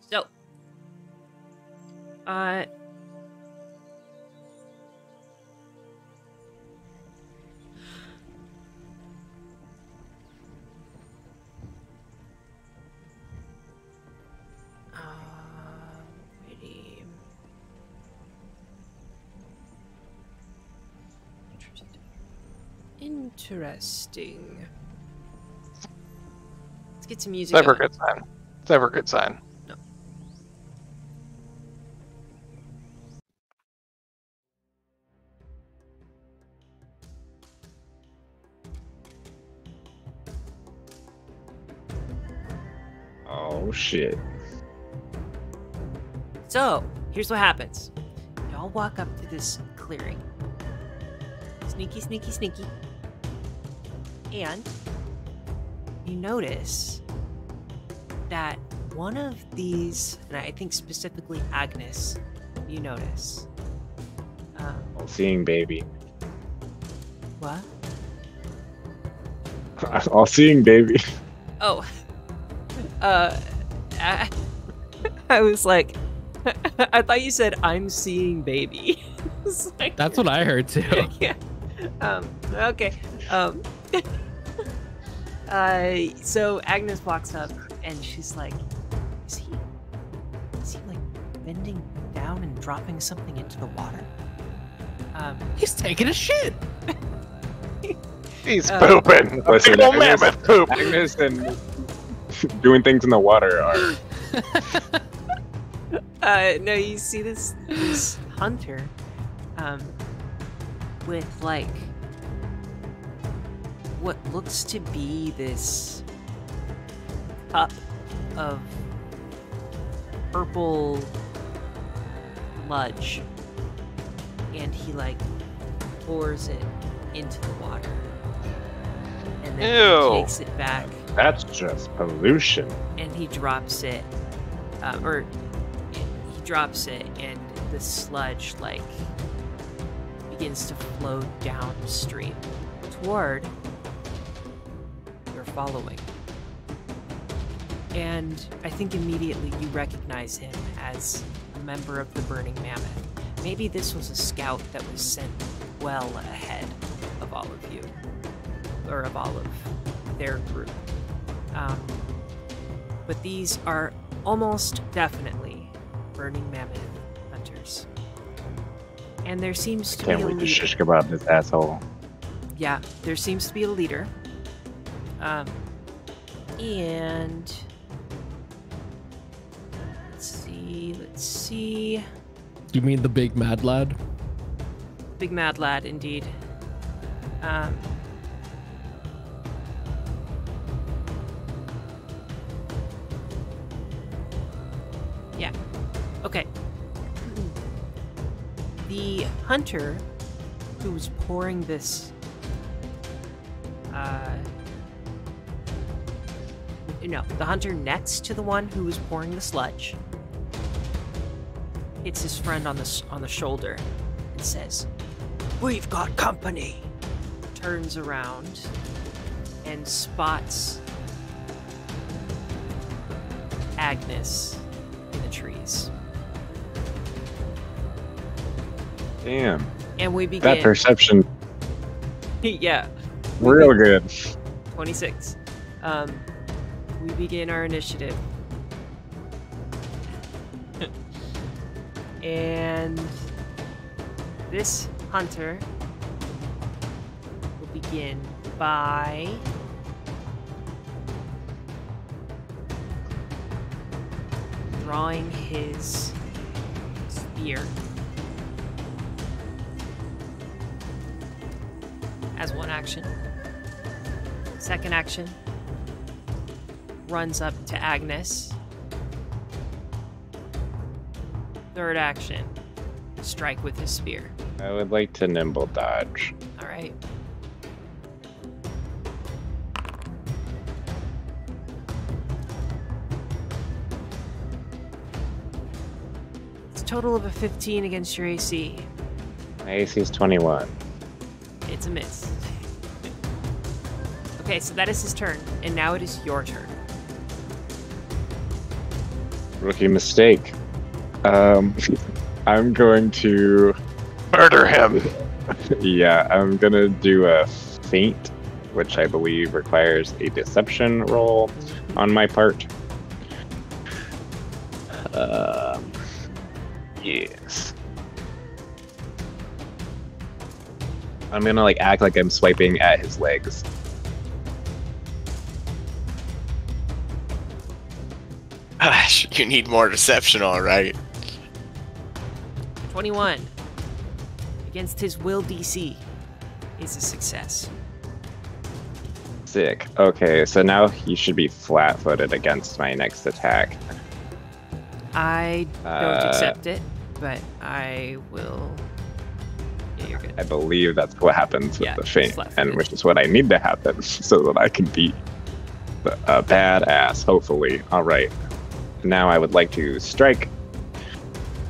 So, alrighty. Interesting. Let's get some music. It's never a going. good sign. It's never a good sign. No. Oh shit. So, here's what happens. Y'all walk up to this clearing. Sneaky, sneaky, sneaky. And you notice that one of these, and I think specifically Agnes, you notice. All seeing baby. What? All seeing baby. Oh. I, I was like, I thought you said I'm seeing baby. It's like, That's what I heard too. yeah. Okay. So Agnes walks up and she's like, is he like bending down and dropping something into the water? He's taking a shit. He's pooping. Listen, Big ol' mammoth poop. Agnes and doing things in the water are. No, you see this hunter, with like what looks to be this cup of purple sludge, and he like pours it into the water, and then Ew. he takes it back. That's just pollution. And he drops it, he drops it, and the sludge like begins to flow downstream toward your following. And I think immediately you recognize him as a member of the Burning Mammoth. Maybe this was a scout that was sent well ahead of all of you, or of all of their group. But these are almost definitely Burning Mammoth hunters. And there seems to be a Can't wait to leader. shish kebab this asshole. Yeah, there seems to be a leader. And let's see. You mean the big mad lad? Big mad lad, indeed. Yeah. Okay. The hunter who was pouring this no, the hunter next to the one who was pouring the sludge hits his friend on the shoulder and says, "We've got company." Turns around and spots Agnes in the trees. Damn. And we begin. That perception, Yeah, real good. 26. We begin our initiative. And this hunter will begin by drawing his spear as one action. Second action, runs up to Agnes. Third action, strike with his spear. I would like to nimble dodge. All right. It's a total of a 15 against your AC. My AC is 21. It's a miss. Okay, so that is his turn, and now it is your turn. Rookie mistake. I'm going to Murder him. Yeah, I'm gonna do a feint, which I believe requires a deception roll on my part. Yes. I'm gonna like act like I'm swiping at his legs. Gosh, you need more deception, all right. 21 against his will DC is a success. Sick. Okay, so now he should be flat-footed against my next attack. I don't accept it, but I will. Yeah, you're good. I believe that's what happens with Yeah, the feint, flat-footed. and which is what I need to happen so that I can be a badass, hopefully. All right. Now I would like to strike.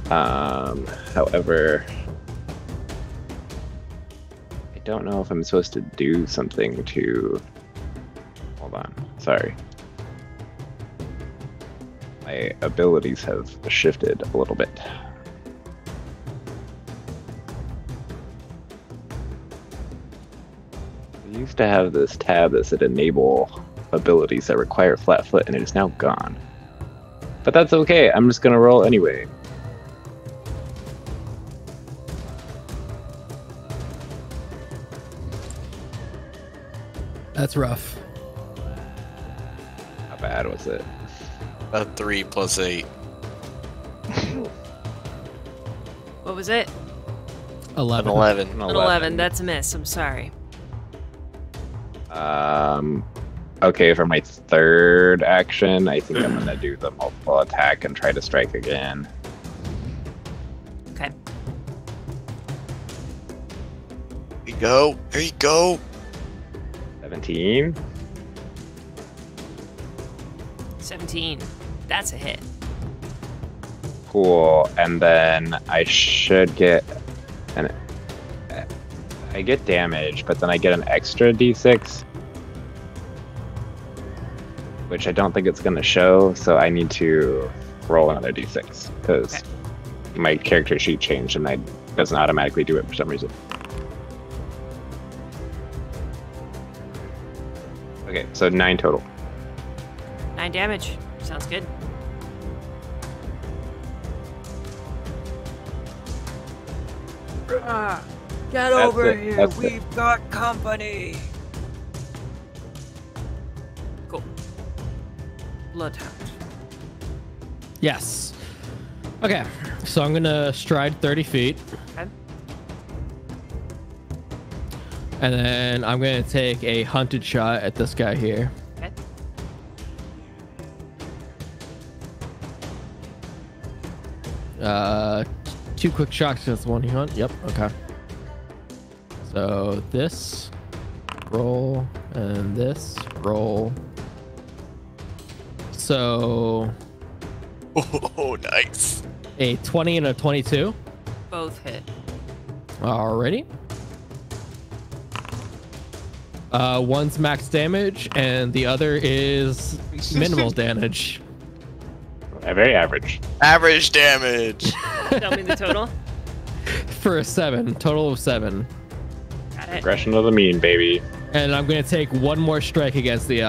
However, don't know if I'm supposed to do something to... Hold on. Sorry. My abilities have shifted a little bit. I used to have this tab that said enable abilities that require flat foot, and it is now gone. But that's okay, I'm just gonna roll anyway. That's rough. How bad was it? 3 plus 8. What was it? 11. 11. An 11. That's a miss. I'm sorry. Okay, for my third action, I think I'm gonna do the multiple attack and try to strike again. Okay. Here you go. Here you go. 17. 17. That's a hit. Cool, and then I should get I get damage, but then I get an extra d6, which I don't think it's going to show, so I need to roll another d6, because my character sheet changed and it doesn't automatically do it for some reason. Okay, so 9 total. 9 damage. Sounds good. Get over it, here. that's it. We've got company. Cool. Bloodhound. Yes. Okay, so I'm gonna stride 30 feet. Okay. And then I'm gonna take a hunted shot at this guy here. Okay. Two quick shots against one hunt. Yep. Okay. So this roll and this roll. So Oh, nice. a 20 and a 22. Both hit. Alrighty. One's max damage and the other is minimal damage. Very average. Average damage. Tell me the total. For a 7. Total of 7. Got it. Regression of the mean, baby. And I'm gonna take one more strike against the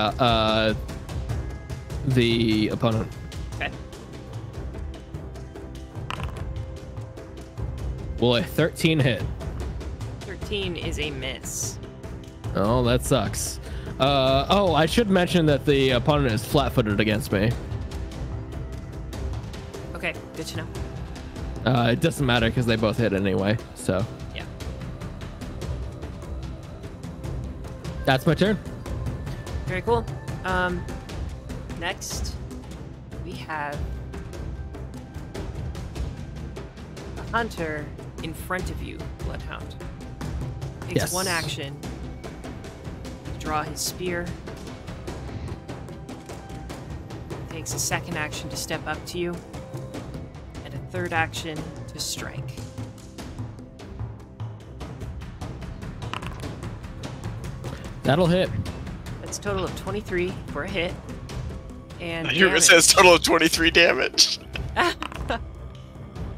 opponent. Okay. Will a 13 hit? 13 is a miss. Oh, that sucks. Oh, I should mention that the opponent is flat-footed against me. Okay, good to know. It doesn't matter because they both hit anyway. So Yeah. that's my turn. Very cool. Next, we have a hunter in front of you, Bloodhound. Takes Yes. one action to draw his spear. Takes a second action to step up to you. And a third action to strike. That'll hit. That's a total of 23 for a hit. And You damage. says total of 23 damage.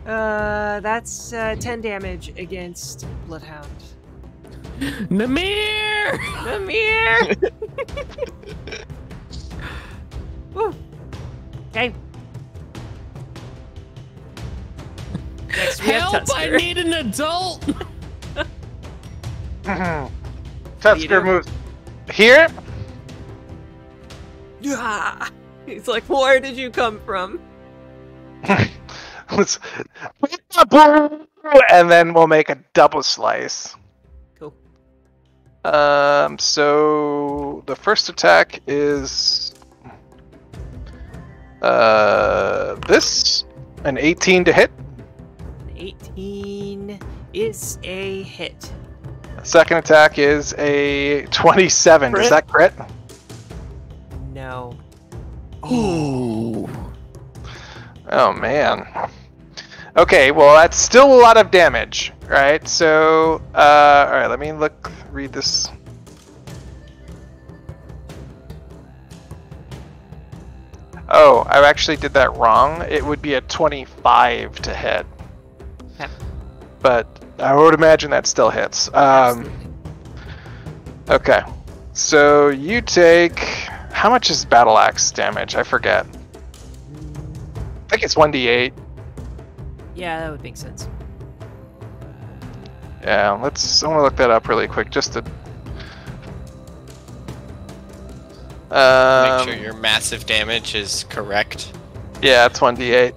That's 10 damage against Bloodhound. Namir! Amir! Woo. Okay. Next, we have Help! I Tusker. need an adult. Tusker moves here. Ah! He's like, where did you come from? Let's- and then we'll make a double slice. Cool. So the first attack is this, an 18 to hit. 18 is a hit. Second attack is a 27. Does Crit? that crit? No. Ooh. Oh man. Okay, well that's still a lot of damage, right? So, all right, let me read this. Oh, I actually did that wrong. It would be a 25 to hit. Okay. But I would imagine that still hits. Absolutely. Okay. So you take... How much is Battle Axe damage? I forget. I think it's 1d8. Yeah, that would make sense. Yeah, I want to look that up really quick just to... Make sure your massive damage is correct. Yeah, it's 1d8.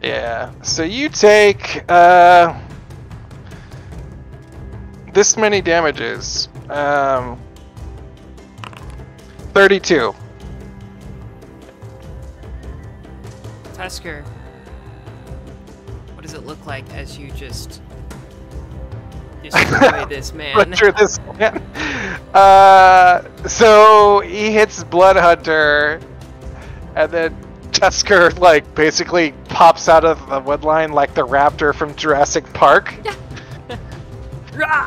Yeah, so you take this many damages. 32. Tusker, what does it look like as you just destroy this man? Butcher this man. So he hits Blood Hunter, and then Tusker like basically pops out of the woodline like the raptor from Jurassic Park.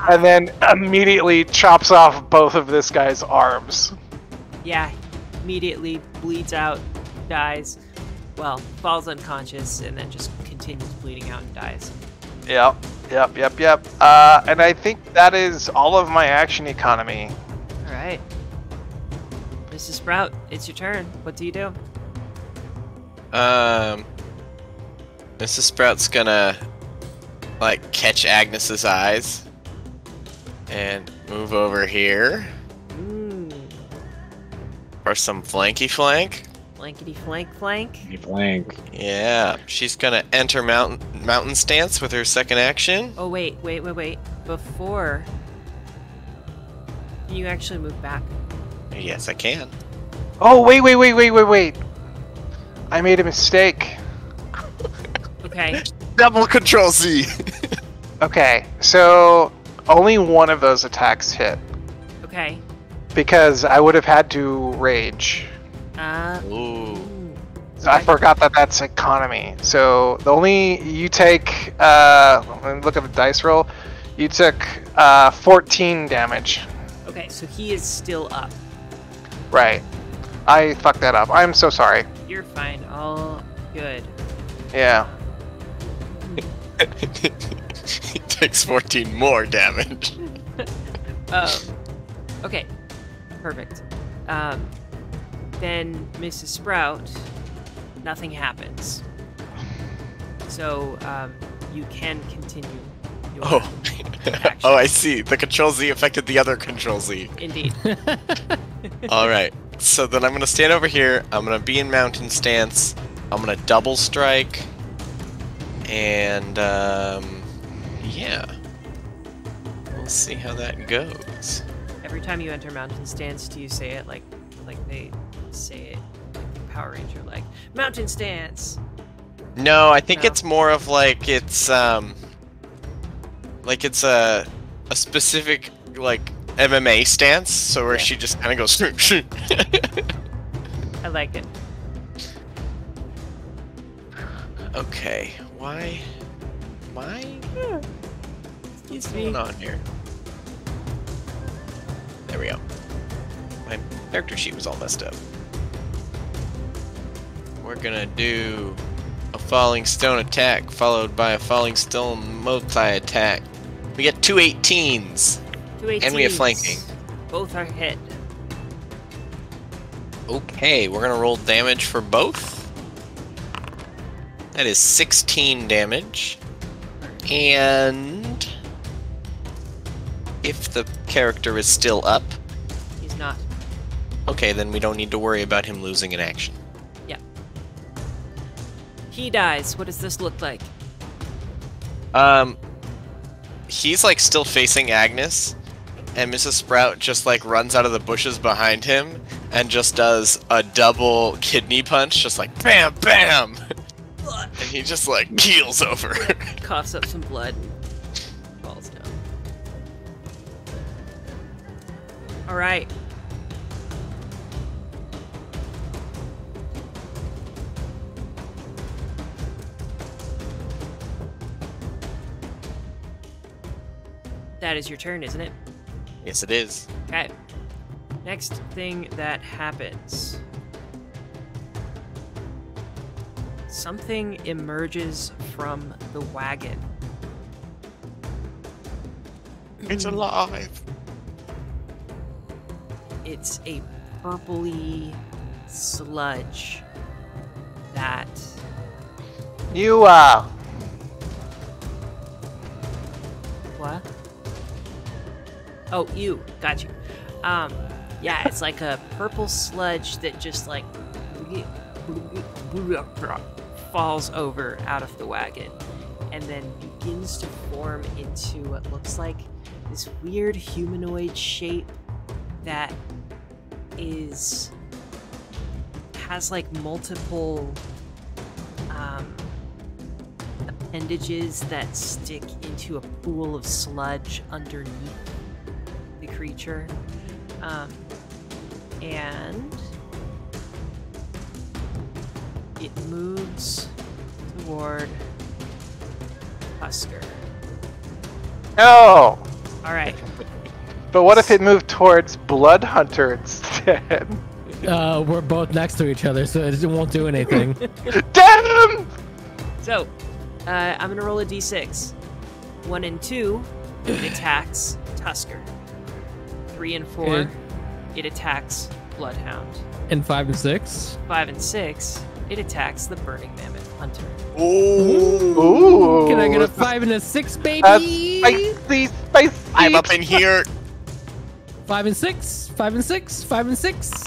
And then immediately chops off both of this guy's arms. Yeah, immediately bleeds out, dies. Well, falls unconscious, and then just continues bleeding out and dies. Yep. And I think that is all of my action economy. All right. Mrs. Sprout, it's your turn. What do you do? Mrs. Sprout's gonna like catch Agnes's eyes and move over here for some flanky flank. Blankety flank flank. Blank. Yeah, she's gonna enter mountain stance with her second action. Oh wait. Before you actually move back. Yes, I can. Oh, wait. I made a mistake. Okay. Double Control Z. Okay, so only one of those attacks hit. Okay. Because I would have had to rage. Ooh. So I forgot that that's economy. So the only you take, let me look at the dice roll. You took 14 damage. Okay, so he is still up. Right. I fucked that up. I'm so sorry. You're fine. All good. Yeah. He takes 14 more damage. Okay. Perfect. Then Mrs. Sprout, nothing happens. So you can continue your action. Oh, I see. The Control Z affected the other Control Z. Indeed. All right. So then I'm gonna stand over here. I'm gonna be in mountain stance. I'm gonna double strike, and yeah, we'll see how that goes. Every time you enter mountain stance, do you say it like they say it, like the Power Ranger, like mountain stance? No, I think No? it's more of like it's a specific like MMA stance, so where Yeah. she just kind of goes. I like it. Okay, why? Excuse What's me. going on here? There we go. My character sheet was all messed up. We're gonna do a falling stone attack followed by a falling stone multi-attack. We get 2 18s. 2 And we have 18s. flanking. Both are hit. Okay, we're gonna roll damage for both. That is 16 damage. And if the character is still up, He's not. okay, then we don't need to worry about him losing an action. Yeah. He dies. What does this look like? He's like still facing Agnes, and Mrs. Sprout just like runs out of the bushes behind him and just does a double kidney punch, just like bam, bam, and he just like keels over. Coughs up some blood and falls down. All right. That is your turn, isn't it? Yes, it is. Okay. Next thing that happens. Something emerges from the wagon. It's alive. It's a purpley sludge that You, what? Oh, you. Got you. Yeah, it's like a purple sludge that just like falls over out of the wagon and then begins to form into what looks like this weird humanoid shape that has like multiple appendages that stick into a pool of sludge underneath the creature. And it moves toward Husker. no. All right. But what if it moved towards Blood Hunter instead? We're both next to each other, so it won't do anything. Damn! So, I'm gonna roll a d6. 1 and 2, it attacks Tusker. 3 and 4, Okay. it attacks Bloodhound. And 5 and 6. 5 and 6, it attacks the Burning Mammoth Hunter. Ooh. Ooh. Can I get a 5 and a 6, baby? Spicy, spicy. I'm up in here. 5 and 6. 5 and 6. 5 and 6.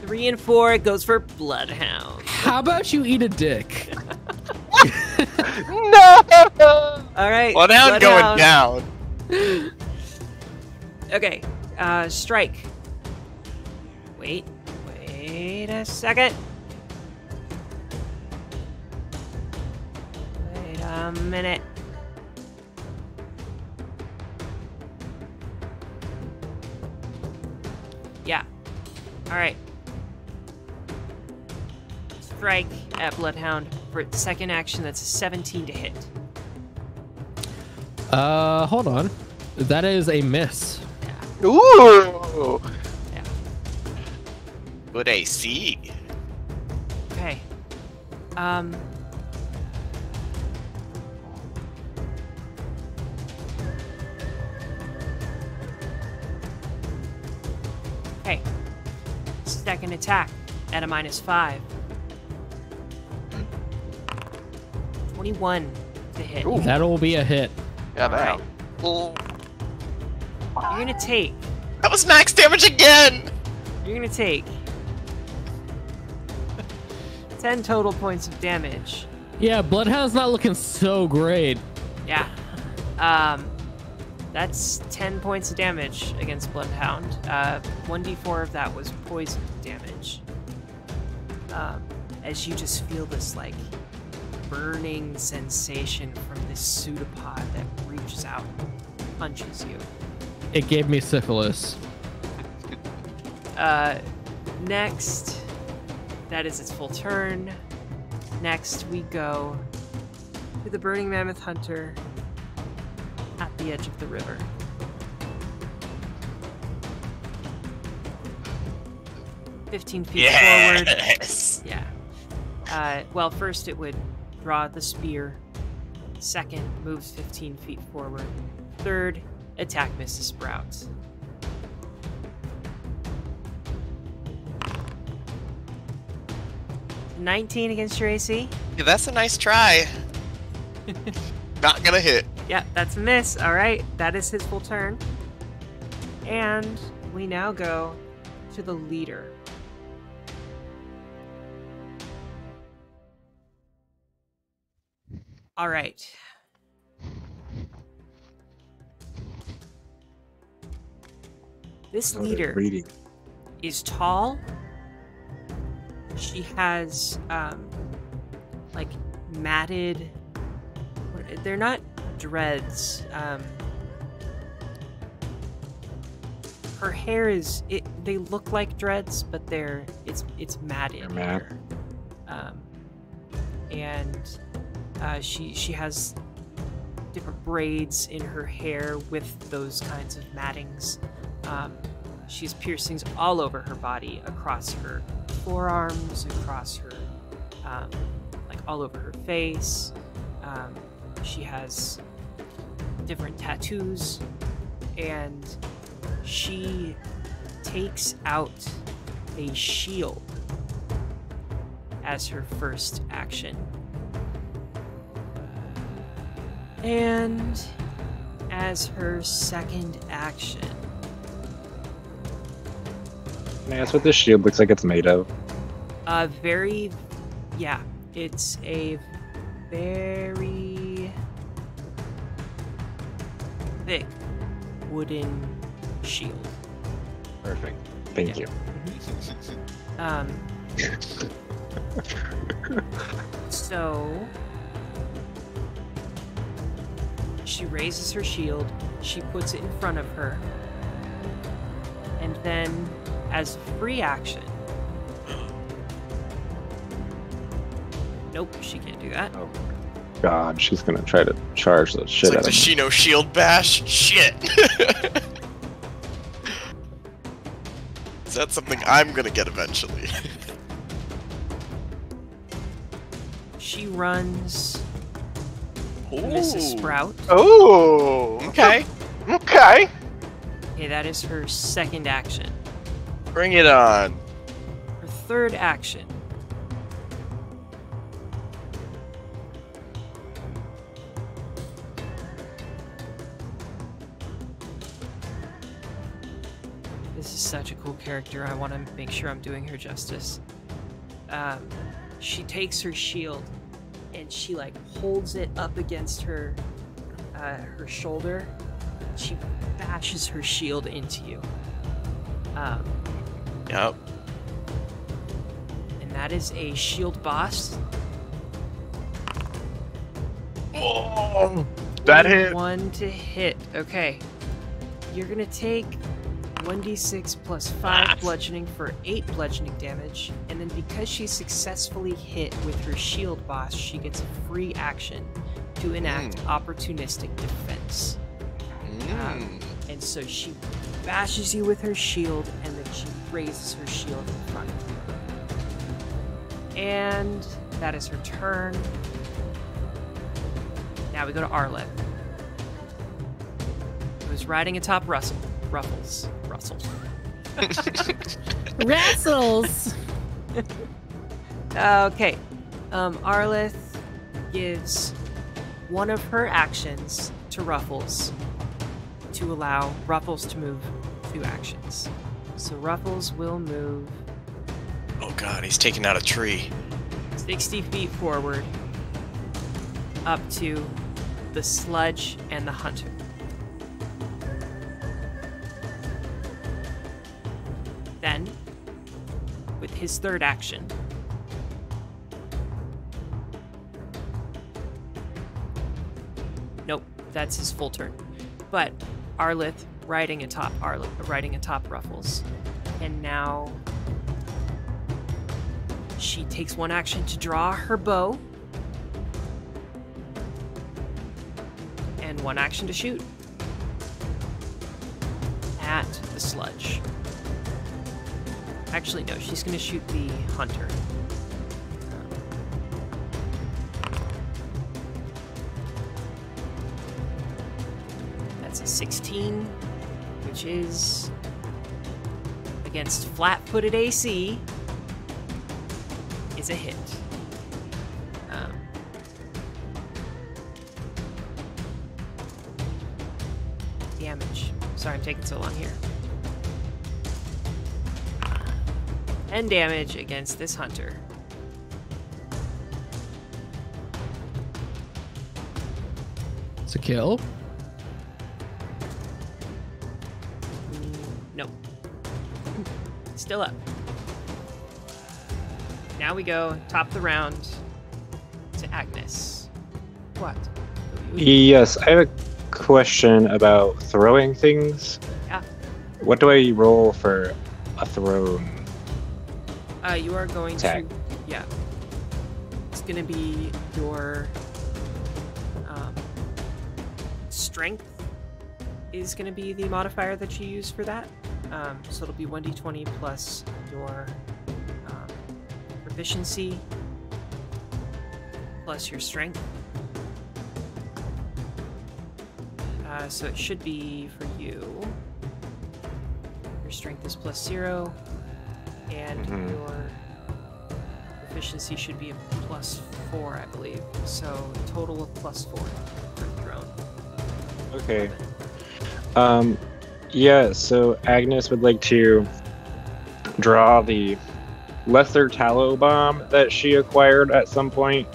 3 and 4, it goes for Bloodhound. How about you eat a dick? No! All right. Bloodhound going down. Okay. Strike. Wait a second. Wait a minute. Yeah. All right. Strike at Bloodhound for its second action. That's a 17 to hit. Hold on. That is a miss. Ooh! Yeah. Good AC. Okay. Okay. Second attack at a -5. 21 to hit. Ooh. That'll be a hit. Yeah, Alright. that. Ooh. You're gonna take. That was max damage again. You're gonna take 10 total points of damage. Yeah, Bloodhound's not looking so great. Yeah. That's 10 points of damage against Bloodhound. 1d4 of that was poison damage. As you just feel this like burning sensation from this pseudopod that reaches out and punches you. It gave me syphilis. Next, that is its full turn. Next, we go to the Burning Mammoth Hunter at the edge of the river. "15 feet forward." Yes. Yeah. Well, first it would draw the spear. Second, moves 15 feet forward. Third, attack Mrs. Sprouts. "19 against your AC. Yeah, that's a nice try. Not gonna hit. Yeah, that's a miss. All right, that is his full turn. And we now go to the leader. All right. This leader Reading. is tall. She has like matted, they're not dreads. Her hair is they look like dreads, but it's matted. They're matte. hair. And she has different braids in her hair with those kinds of mattings. She has piercings all over her body, across her forearms, across her, like all over her face. She has different tattoos, and she takes out a shield as her first action. And as her second action, Can I ask what this shield looks like it's made of? it's a very thick wooden shield. Perfect. Thank you. So she raises her shield, she puts it in front of her, and then as free action, nope, she can't do that. Oh God, she's gonna try to charge the shit It's like out the of me. Shino shield bash. Shit. Is that something I'm gonna get eventually? She runs Mrs. Sprout. Oh. Okay. Okay. Okay, that is her second action. Bring it on. Her third action. This is such a cool character. I want to make sure I'm doing her justice. She takes her shield and she like holds it up against her her shoulder. She bashes her shield into you. Yep. And that is a shield boss. Oh, that hit. 1 to hit. Okay. You're gonna take 1d6 plus 5 bludgeoning for 8 bludgeoning damage, and then because she successfully hit with her shield boss, she gets a free action to enact opportunistic defense. And so she bashes you with her shield, and then she raises her shield in front of you. And that is her turn. Now we go to Arlet, who's riding atop Ruffles. Rassles! Okay. Arleth gives one of her actions to Ruffles to allow Ruffles to move 2 actions. So Ruffles will move Oh God, he's taking out a tree. 60 feet forward up to the sludge and the hunter. Then, with his third action, nope, that's his full turn. But Arleth riding atop Ruffles, and now she takes 1 action to draw her bow, and 1 action to shoot at the sludge. Actually, no, she's going to shoot the hunter. That's a 16, which is against flat-footed AC, is a hit. Damage. Sorry, I'm taking so long here. 10 damage against this hunter. It's a kill. Nope. Still up. Now we go top of the round to Agnes. What? Yes, I have a question about throwing things. Yeah. What do I roll for a thrown? You are going Attack. to, yeah. It's gonna be your strength is gonna be the modifier that you use for that. So it'll be 1d20 plus your proficiency plus your strength. So it should be for you. Your strength is +0, and your proficiency should be a +4, I believe. So a total of +4 for thrown. Okay. Yeah, so Agnes would like to draw the lesser tallow bomb that she acquired at some point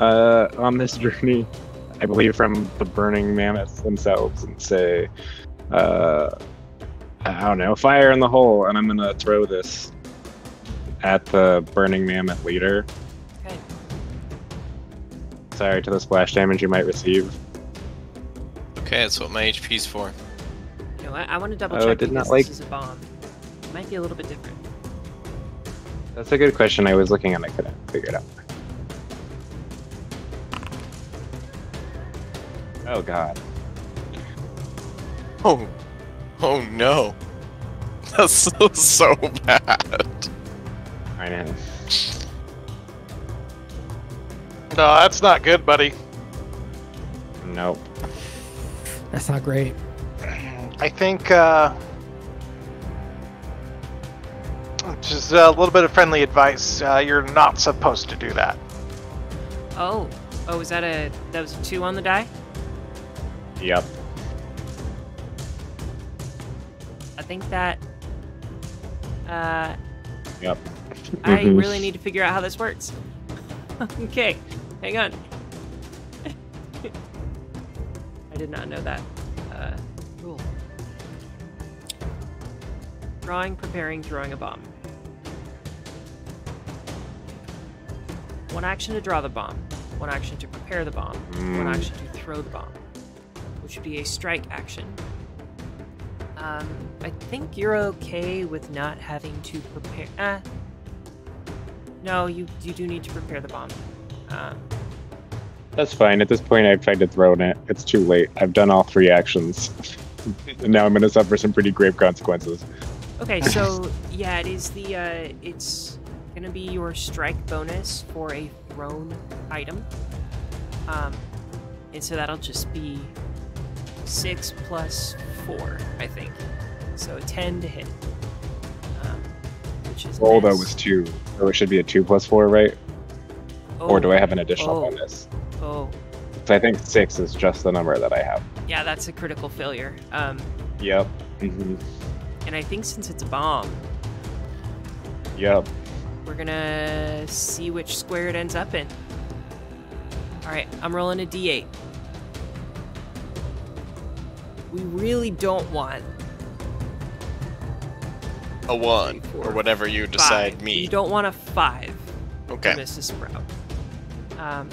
on this journey, I believe from the Burning Mammoth themselves, and say, I don't know, fire in the hole, and I'm gonna throw this at the Burning Mammoth leader. Okay. Sorry to the splash damage you might receive. Okay, that's what my HP's for. You know, I want to double Oh, check it did because not like- this is a bomb. It might be a little bit different. That's a good question. I was looking and I couldn't figure it out. Oh god. Oh no. That's so bad. I know. No, that's not good, buddy. Nope. That's not great. I think just a little bit of friendly advice. You're not supposed to do that. Oh, was that was a 2 on the die? Yep. I think that Yep. I really need to figure out how this works. Okay, hang on. I did not know that rule. Drawing, preparing, throwing a bomb. 1 action to draw the bomb, 1 action to prepare the bomb, 1 action to throw the bomb, which would be a strike action. I think you're okay with not having to prepare. No, you do need to prepare the bomb. That's fine. At this point, I've tried to throw it. It's too late. I've done all 3 actions. And now I'm going to suffer some pretty grave consequences. Okay, so yeah, it is the it's gonna be your strike bonus for a thrown item. And so that'll just be 6 plus 4, I think. So a 10 to hit. Which is Roll though miss. was 2, so it should be a 2 plus 4, right? Or do I have an additional Oh. bonus? Oh, So I think 6 is just the number that I have. yeah, that's a critical failure. Yep. Mm-hmm. And I think since it's a bomb, Yep. we're gonna see which square it ends up in. Alright, I'm rolling a d8. We really don't want A 1, or whatever you decide 5. me. You don't want a 5 Okay. for Mrs. Sprout.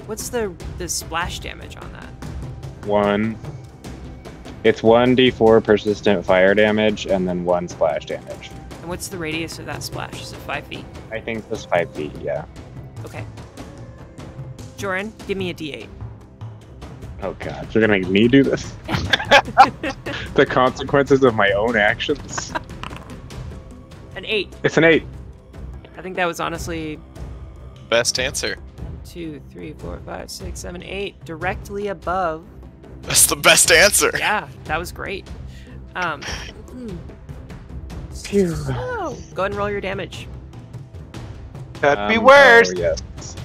What's the splash damage on that? 1. It's 1d4 persistent fire damage, and then 1 splash damage. And what's the radius of that splash? Is it 5 feet? I think that's 5 feet, yeah. Okay. Joran, give me a d8. Oh god, you're gonna make me do this? The consequences of my own actions? An 8. It's an 8. I think that was honestly Best answer. 2, 3, 4, 5, 6, 7, 8. Directly above. That's the best answer. Yeah, that was great. Phew. So, go ahead and roll your damage. Could be worse. Oh, yes.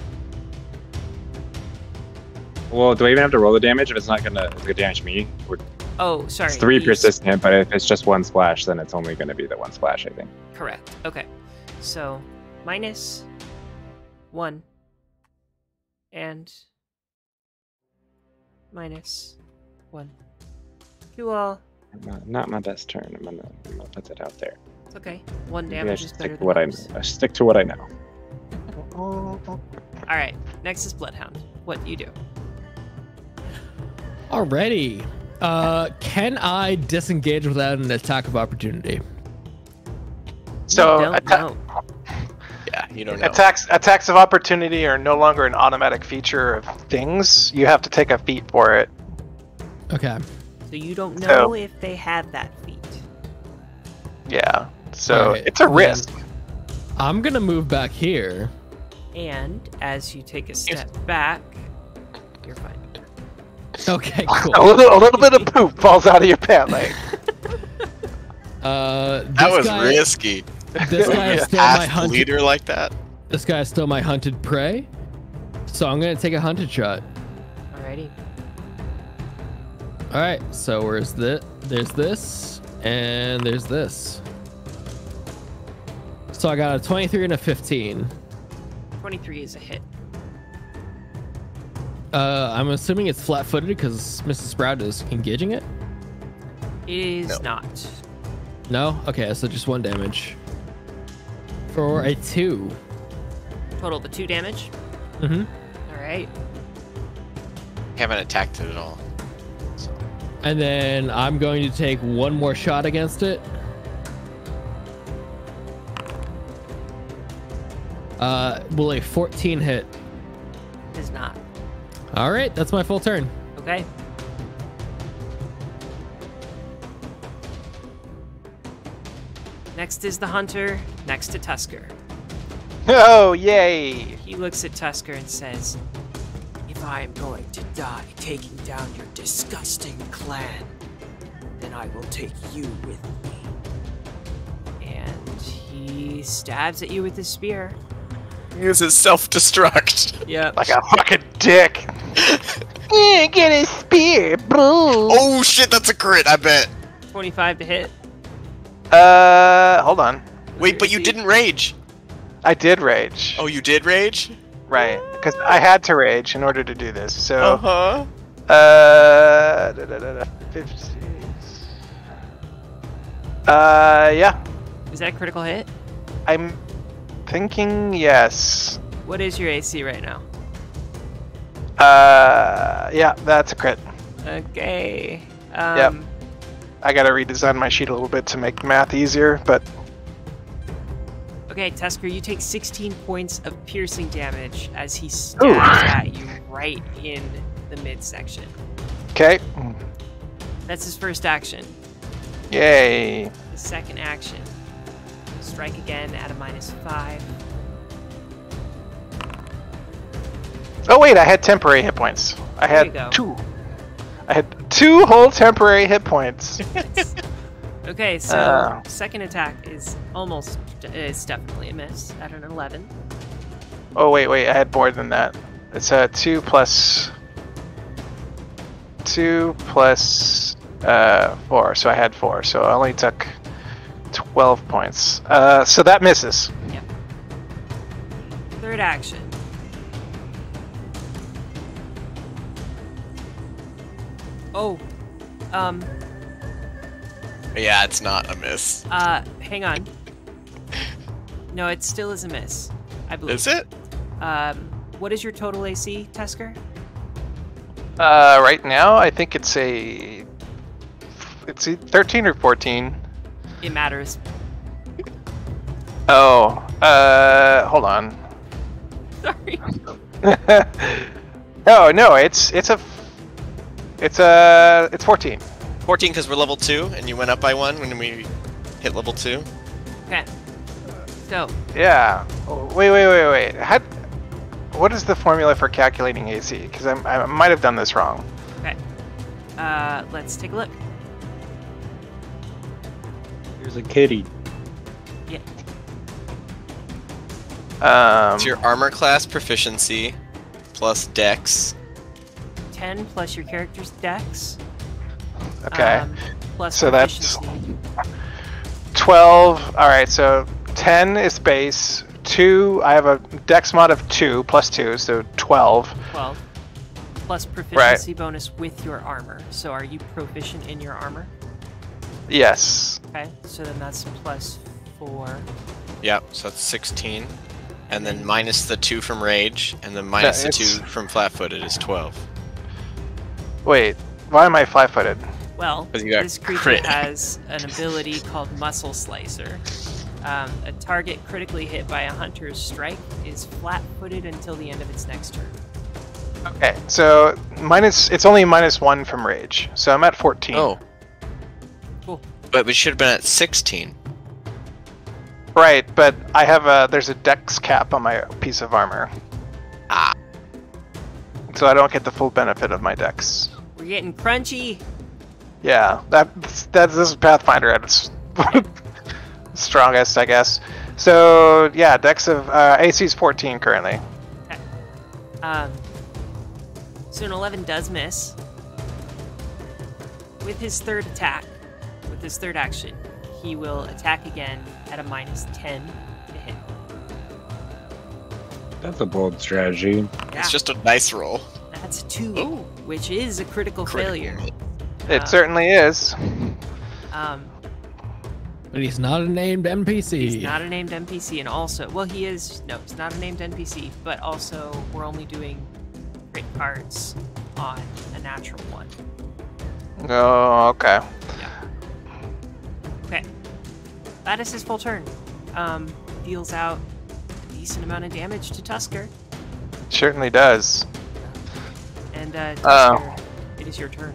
Well, do I even have to roll the damage if it's not gonna damage me? Oh, sorry. It's 3 these- persistent, but if it's just 1 splash, then it's only gonna be the 1 splash, I think. Correct. Okay. So, minus 1. And minus 1. To all. Not my best turn. I'm gonna put that out there. It's okay. 1 Maybe I damage should is better stick to than what I most. stick to what I know. Alright, next is Bloodhound. What do you do? Alrighty. Can I disengage without an attack of opportunity? So don't know. Yeah, you don't know. attacks of opportunity are no longer an automatic feature of things. You have to take a feat for it. Okay. So you don't So- know if they have that feat. Yeah. So Alright, it's a then risk. I'm gonna move back here. And as you take a step back, you're fine. Okay, cool. A little bit of poop falls out of your pant leg. That was risky. This guy is still my Ask the hunted. leader like that. This guy is still my hunted prey. So I'm gonna take a hunted shot. Alrighty. All right. So where's this? There's this, and there's this. So I got a 23 and a 15. 23 is a hit. I'm assuming it's flat-footed because Mrs. Sprout is engaging it. It is No. not. No. Okay. So just 1 damage. For a 2. Total the 2 damage. Mm-hmm. Alright. Haven't attacked it at all. So. And then I'm going to take 1 more shot against it. Will a 14 hit? It is not. All right, that's my full turn. Okay. Next is the hunter, next to Tusker. Oh, yay! He looks at Tusker and says, "If I am going to die taking down your disgusting clan, then I will take you with me." And he stabs at you with his spear. Uses self-destruct. Yep. Like a fucking dick. Yeah, get his spear, bro. Oh shit, that's a crit, I bet. 25 to hit. Hold on. Wait, but you didn't rage. I did rage. Oh, you did rage? Right, because I had to rage in order to do this. So, Uh-huh. 50. Yeah, Is that a critical hit? I'm thinking yes. What is your AC right now? Yeah, that's a crit. Okay. Yep. I gotta redesign my sheet a little bit to make math easier, but Okay, Tusker, you take 16 points of piercing damage as he Ooh. stabs at you right in the midsection. okay. That's his first action. Yay. His second action, strike again at a -5. Oh wait, I had temporary hit points. I There you had go. 2. I had 2 whole temporary hit points. Okay, so Uh. second attack is definitely a miss at an 11. Oh wait, I had more than that. It's a 2 plus 4, so I had 4. So I only took 12 points. So that misses. Yep. Third action. Oh, Yeah, it's not a miss. hang on. No, it still is a miss, I believe. Is it? What is your total AC, Tusker? Right now, I think it's a 13 or 14. It matters. Oh, hold on. Sorry. Oh no, it's 14. 14 because we're level 2, and you went up by 1 when we hit level 2. Okay. So, Yeah. Oh, wait. What is the formula for calculating AC? Because I might have done this wrong. okay. Let's take a look. Here's a kitty. Yeah. It's your armor class proficiency plus dex. 10 plus your character's dex. Okay. Plus So that's- proficiency. 12. All right. So 10 is base. 2. I have a dex mod of 2 plus 2, so 12. 12. Plus proficiency bonus with your armor. So are you proficient in your armor? Yes. Okay. So then that's plus 4. Yep, so that's 16. And then minus the 2 from rage, and then minus the 2 it's- from flat-footed is 12. Wait. Why am I flat-footed? Well, 'Cause you got this creature crit. has an ability called Muscle Slicer. A target critically hit by a hunter's strike is flat-footed until the end of its next turn. Okay. So it's only -1 from rage. So I'm at 14. Oh. Cool. But we should have been at 16. Right, but I have there's a dex cap on my piece of armor. Ah. So I don't get the full benefit of my dex. We're getting crunchy. Yeah, this is Pathfinder at its strongest, I guess. So yeah, dex of AC is 14 currently. So an 11 does miss. With his third attack, with his third action, he will attack again at a -10 to hit. That's a bold strategy. Yeah, It's just a nice roll. that's a 2, Ooh. which is a critical failure. It certainly is. But he's not a named NPC. He's not a named NPC, and also, well, he is. No, he's not a named NPC, but also we're only doing crit cards on a natural one. Oh, okay. Okay, that is his full turn. Deals out a decent amount of damage to Tusker, Certainly does. and Tusker, it is your turn.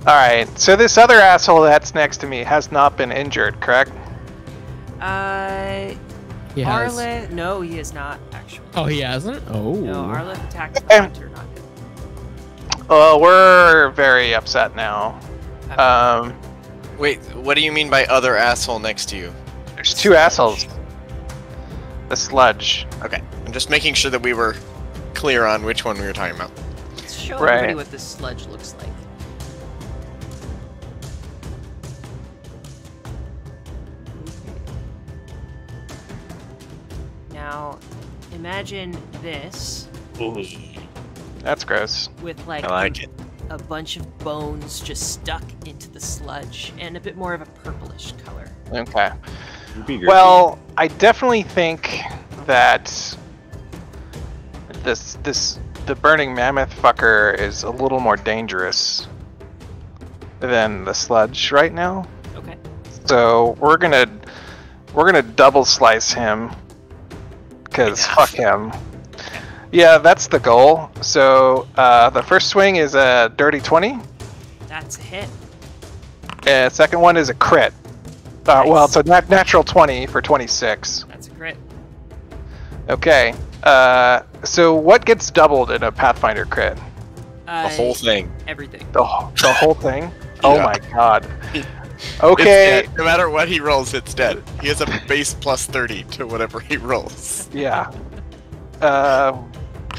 Alright, so this other asshole that's next to me has not been injured, correct? He has. Arleth, no, he is not actually. Oh, he hasn't? Oh. No, Arleth attacks the hunter, not him. Well, we're very upset now. Wait, what do you mean by other asshole next to you? There's two assholes. The sludge. Okay, I'm just making sure that we were clear on which one we were talking about. Let's show Right. everybody what this sludge looks like. Now, imagine this That's gross. with like I like it. a bunch of bones just stuck into the sludge and a bit more of a purplish color. Okay. It'd be great. Well, I definitely think that the Burning Mammoth fucker is a little more dangerous than the sludge right now. Okay. So we're gonna double slice him, because fuck him. Yeah, that's the goal. So the first swing is a dirty 20. That's a hit. Second one is a crit. Well, it's a natural 20 for 26. That's a crit. Okay. So what gets doubled in a Pathfinder crit? The whole thing. Everything. The whole thing? Oh Yeah. my god. It's Okay. dead. No matter what he rolls, it's dead. He has a base plus 30 to whatever he rolls. Yeah.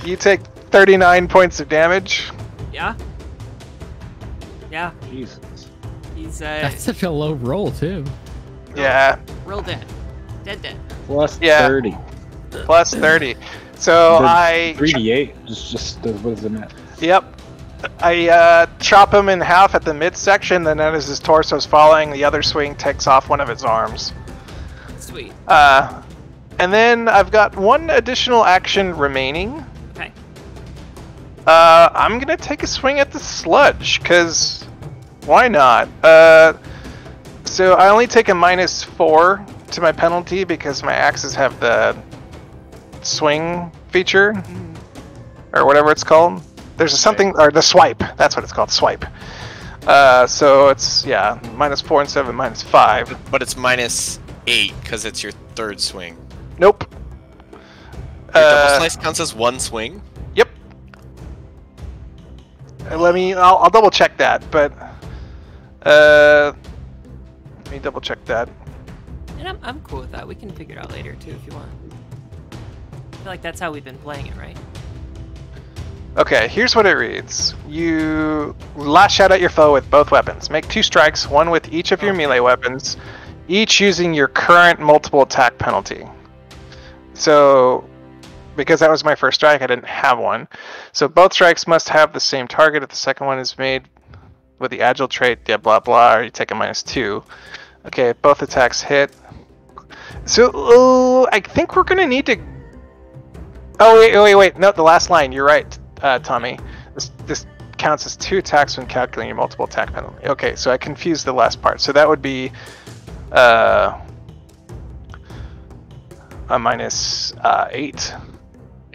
You take 39 points of damage. Yeah. Yeah. Jesus. He's That's such a low roll, too. Yeah. real dead. Dead. Plus Yeah. 30. Plus 30. So The I 3d8 just what is the math? Yep. I chop him in half at the midsection, then as his torso's falling, the other swing takes off one of his arms. Sweet. And then I've got one additional action remaining. Okay. I'm gonna take a swing at the sludge, because why not? So I only take a -4 to my penalty because my axes have the swing feature, or whatever it's called. There's something, or the swipe. That's what it's called, swipe. So it's, yeah, -4 instead of -5. But it's -8 because it's your third swing. Nope. Your double slice counts as one swing. Yep. I'll double check that, but let me double check that. And I'm cool with that. We can figure it out later too if you want. I feel like that's how we've been playing it, right? Okay, here's what it reads. You lash out at your foe with both weapons. Make 2 strikes, one with each of your melee weapons, each using your current multiple attack penalty. So, because that was my first strike, I didn't have one. So both strikes must have the same target if the second one is made with the agile trait, yeah, blah blah, or you take a -2. Okay, both attacks hit. So, I think we're gonna need to... Oh, wait, no, the last line, you're right, Tommy. This counts as 2 attacks when calculating your multiple attack penalty. Okay, so I confused the last part. So that would be a -8.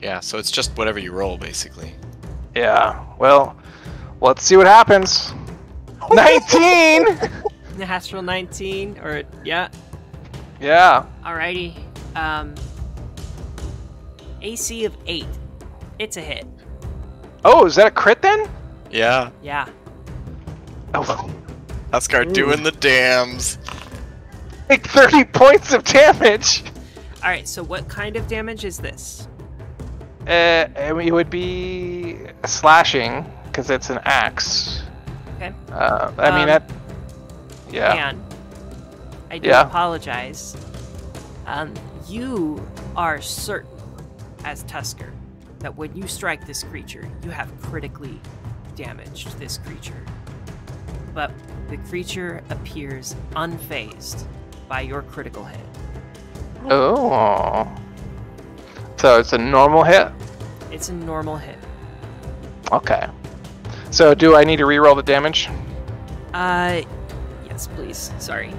Yeah, so it's just whatever you roll, basically. Yeah, well, let's see what happens. 19! Natural 19, or yeah. Yeah. Alrighty. AC of 8. It's a hit. Oh, is that a crit then? Yeah. Yeah. Oh, Huskar doing the dams. like 30 points of damage. Alright, so what kind of damage is this? It would be slashing because it's an axe. Okay. I mean that. Yeah. And I do Yeah. apologize. You are certain, as Tusker, that when you strike this creature, you have critically damaged this creature. But the creature appears unfazed by your critical hit. Oh. So it's a normal hit? It's a normal hit. Okay. So do I need to reroll the damage? Yes, please. Sorry.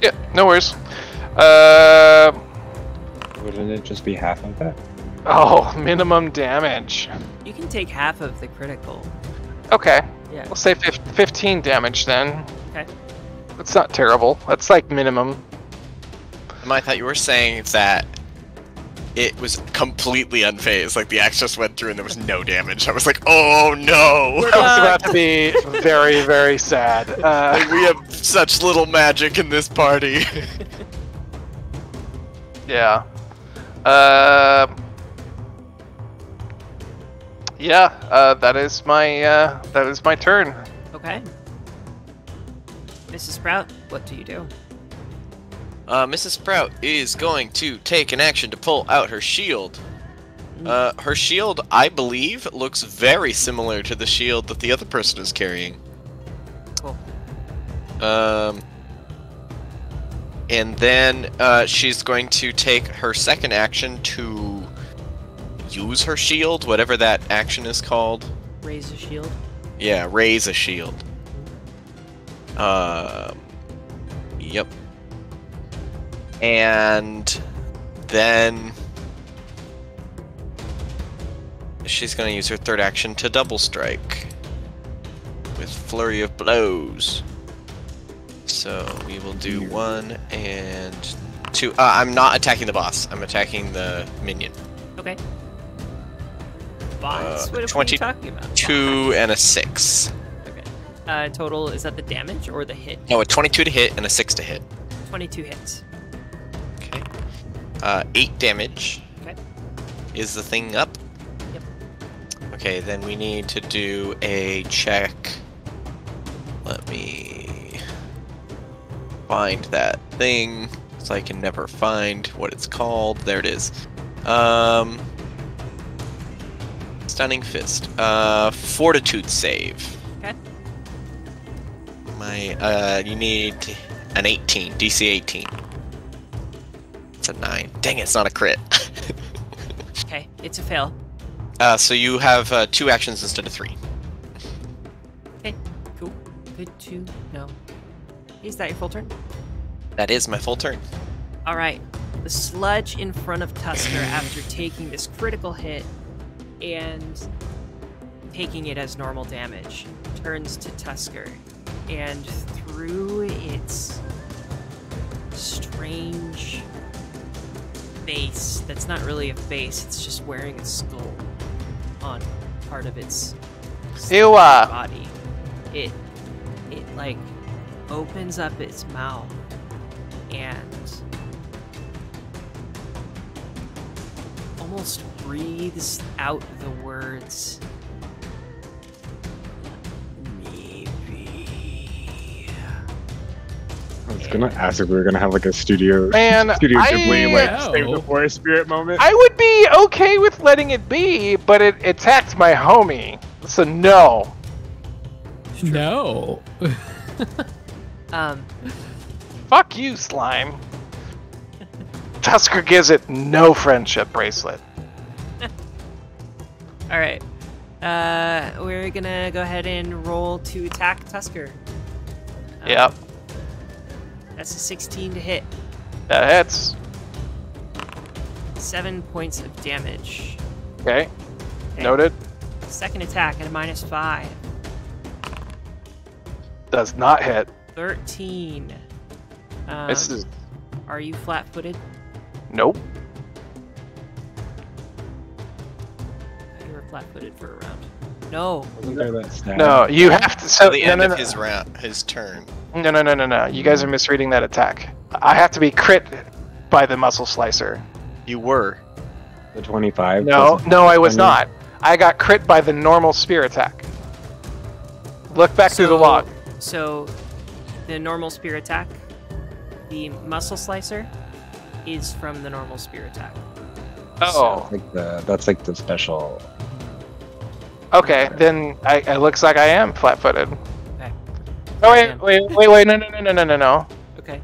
Yeah, no worries. Wouldn't it just be half of that? Oh, minimum damage. You can take half of the critical. Okay. Yeah. We'll say 15 damage then. Okay. That's not terrible. That's like minimum. I thought you were saying that it was completely unfazed, like the axe just went through and there was no damage. I was like, oh no! That was about to be very, very sad. Like, we have such little magic in this party. Yeah. That is my turn. Okay. Mrs. Sprout, what do you do? Mrs. Sprout is going to take an action to pull out her shield. Her shield, I believe, looks very similar to the shield that the other person is carrying. Cool. And then she's going to take her second action to use her shield, whatever that action is called. Raise the shield. Yeah, raise a shield. Yep. And then she's going to use her third action to double strike with flurry of blows. So we will do 1 and 2. I'm not attacking the boss. I'm attacking the minion. Okay. Boss? What are you 22 talking about? 2 and a 6. Okay. Total, is that the damage or the hit? No, a 22 to hit and a 6 to hit. 22 hits. Okay. 8 damage. Okay. Is the thing up? Yep. Okay, then we need to do a check. Let me find that thing, so I can never find what it's called. There it is. Stunning Fist. Fortitude save. Okay. You need an 18, DC 18. It's a 9. Dang it, it's not a crit. Okay, it's a fail. So you have 2 actions instead of 3. Okay, cool. Good to know. Is that your full turn? That is my full turn. Alright. The sludge in front of Tusker after taking this critical hit and taking it as normal damage turns to Tusker, and through its strange face, that's not really a face, it's just wearing a skull on part of its Ew. body, it like opens up its mouth and almost breathes out the words, maybe. I was gonna ask if we were gonna have like a Studio Man, Ghibli like No. Save the Forest Spirit moment. I would be okay with letting it be, but it attacked my homie. So no. No. Fuck you, slime. Tusker gives it no friendship bracelet. Alright. We're gonna go ahead and roll to attack Tusker. Yep, That's a 16 to hit. that hits. 7 points of damage. Okay, Okay. noted. Second attack at a -5. Does not hit. 13. Misses. Are you flat-footed? Nope. You were flat-footed for a round. No. Wasn't there that stat? No, you have to. So At the no, end no, of no. his round, his turn. No. You guys are misreading that attack. I have to be crit by the muscle slicer. You were. The 25. No, doesn't- I was I mean, not. I got crit by the normal spear attack. Look back through the log. So, the normal spear attack, the muscle slicer, is from the normal spear attack. Oh, That's like the special. okay. Then it looks like I am flat-footed. Okay. Oh wait! No. Okay.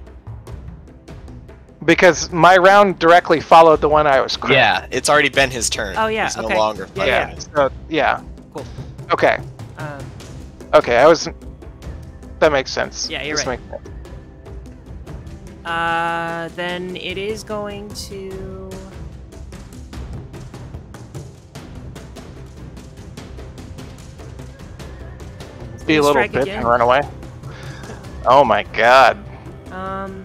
Because my round directly followed the one I was crit. Yeah, it's already been his turn. Oh, yeah, He's okay. no longer. Yeah. Yeah. Cool. Okay. Um, Okay. I was. That makes sense. Yeah, you're This right. makes sense. then it is going to... Be a little strike bit again. and run away. Oh my god. mm,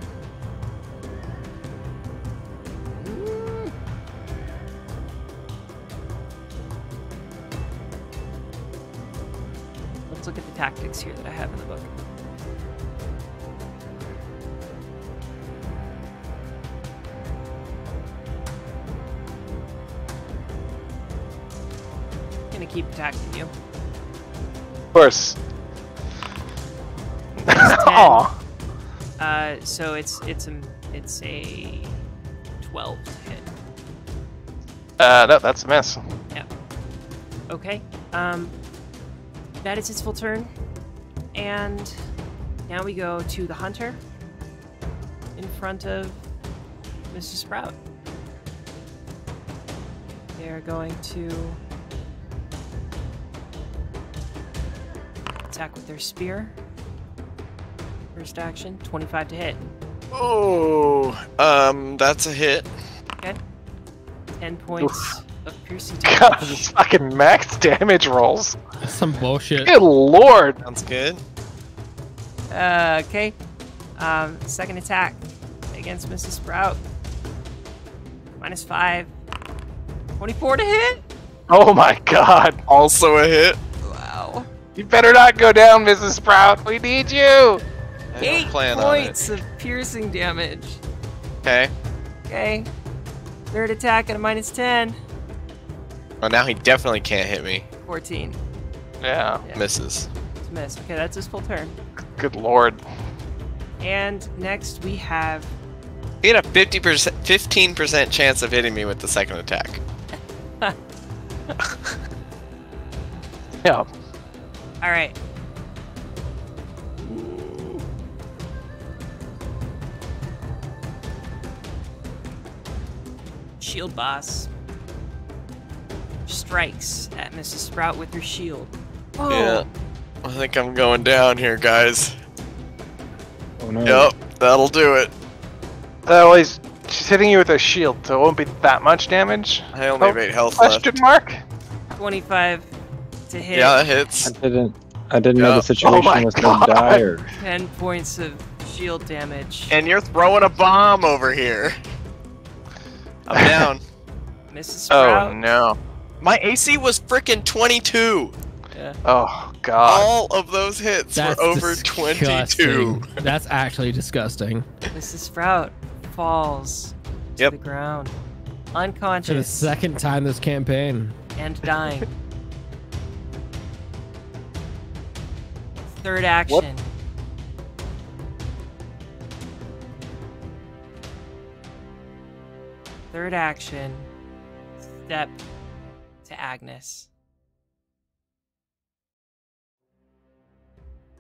Let's look at the tactics here that I have in the book. Gonna keep attacking you. Of course. Aw. So it's a 12 to hit. No, that's a miss. Okay. That is its full turn. And now we go to the hunter in front of Mr. Sprout. They're going to attack with their spear. First action, 25 to hit. Oh, that's a hit. Okay. 10 points of piercing God, damage. these fucking max damage rolls. That's some bullshit. Good lord. Sounds good. Okay. Second attack against Mrs. Sprout. -5. 24 to hit. Oh my god. Also a hit. Wow. You better not go down, Mrs. Sprout. We need you. I don't 8 plan on points of piercing damage. it. Okay. Okay. Third attack at a -10. Well, now he definitely can't hit me. 14. Yeah. Yeah. Misses. It's a miss. Okay, that's his full turn. Good lord. And next we have... He had a 15% chance of hitting me with the second attack. Yeah. Alright. Shield boss strikes at Mrs. Sprout with her shield. Oh, Yeah. I think I'm going down here, guys. Oh no. Yep, that'll do it. Well, she's hitting you with a shield, so it won't be that much damage. I only Oh, have 8 health left. Question mark? 25 to hit. Yeah, that hits. I didn't know Yeah. the situation my was so God. dire. 10 points of shield damage. And you're throwing a bomb over here. I'm down. Mrs. Sprout. Oh no. My AC was frickin' 22. Yeah. Oh god. All of those hits That's were over disgusting. 22. That's actually disgusting. Mrs. Sprout falls to Yep. the ground, For the unconscious second time this campaign. and dying. Third action. Third action. Step to Agnes.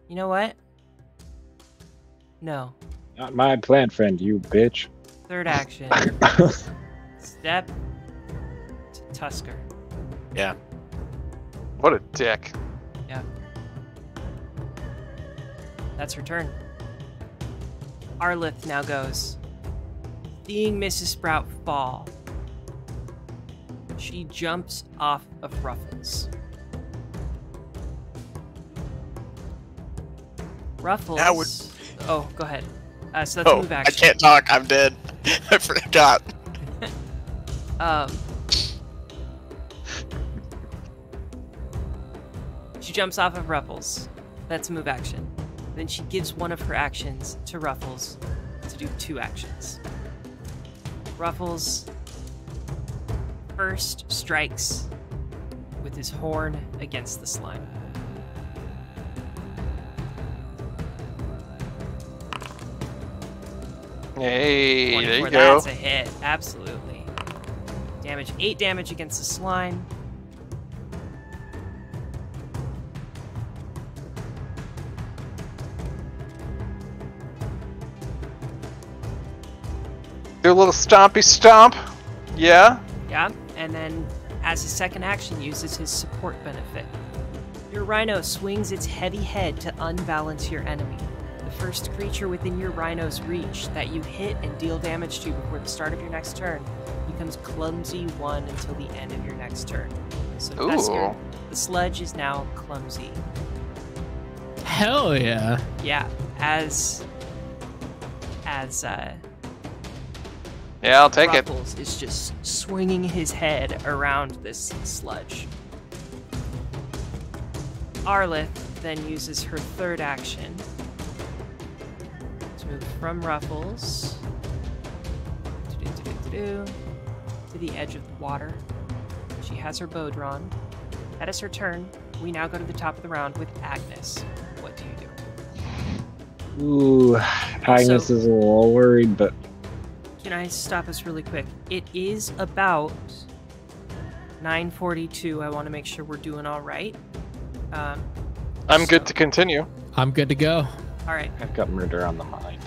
You know what? No. Not my plant friend, you bitch. Third action. Step to Tusker. Yeah. What a dick. That's her turn. Arlith now goes. Seeing Mrs. Sprout fall, she jumps off of Ruffles. Ruffles. Now we're- Oh, go ahead. So that's a Oh, move I action. can't talk. I'm dead. I forgot. She jumps off of Ruffles. That's a move action. Then she gives one of her actions to Ruffles to do 2 actions. Ruffles first strikes with his horn against the slime. Hey, there 24, you go. that's a hit. Absolutely. Damage, 8 damage against the slime. Do a little stompy stomp. Yeah. Yeah, and then as a second action, uses his support benefit. Your rhino swings its heavy head to unbalance your enemy. The first creature within your rhino's reach that you hit and deal damage to before the start of your next turn becomes clumsy 1 until the end of your next turn. So Tusker, the sludge is now clumsy. Hell yeah. Yeah, Yeah, I'll take it. Ruffles is just swinging his head around this sludge. Arlith then uses her third action to move from Ruffles to the edge of the water. She has her bow drawn. That is her turn. We now go to the top of the round with Agnes. What do you do? Ooh, Agnes is a little worried, but Can I stop us really quick? It is about 9:42. I want to make sure we're doing all right. I'm good to continue. I'm good to go. All right. I've got murder on the mind.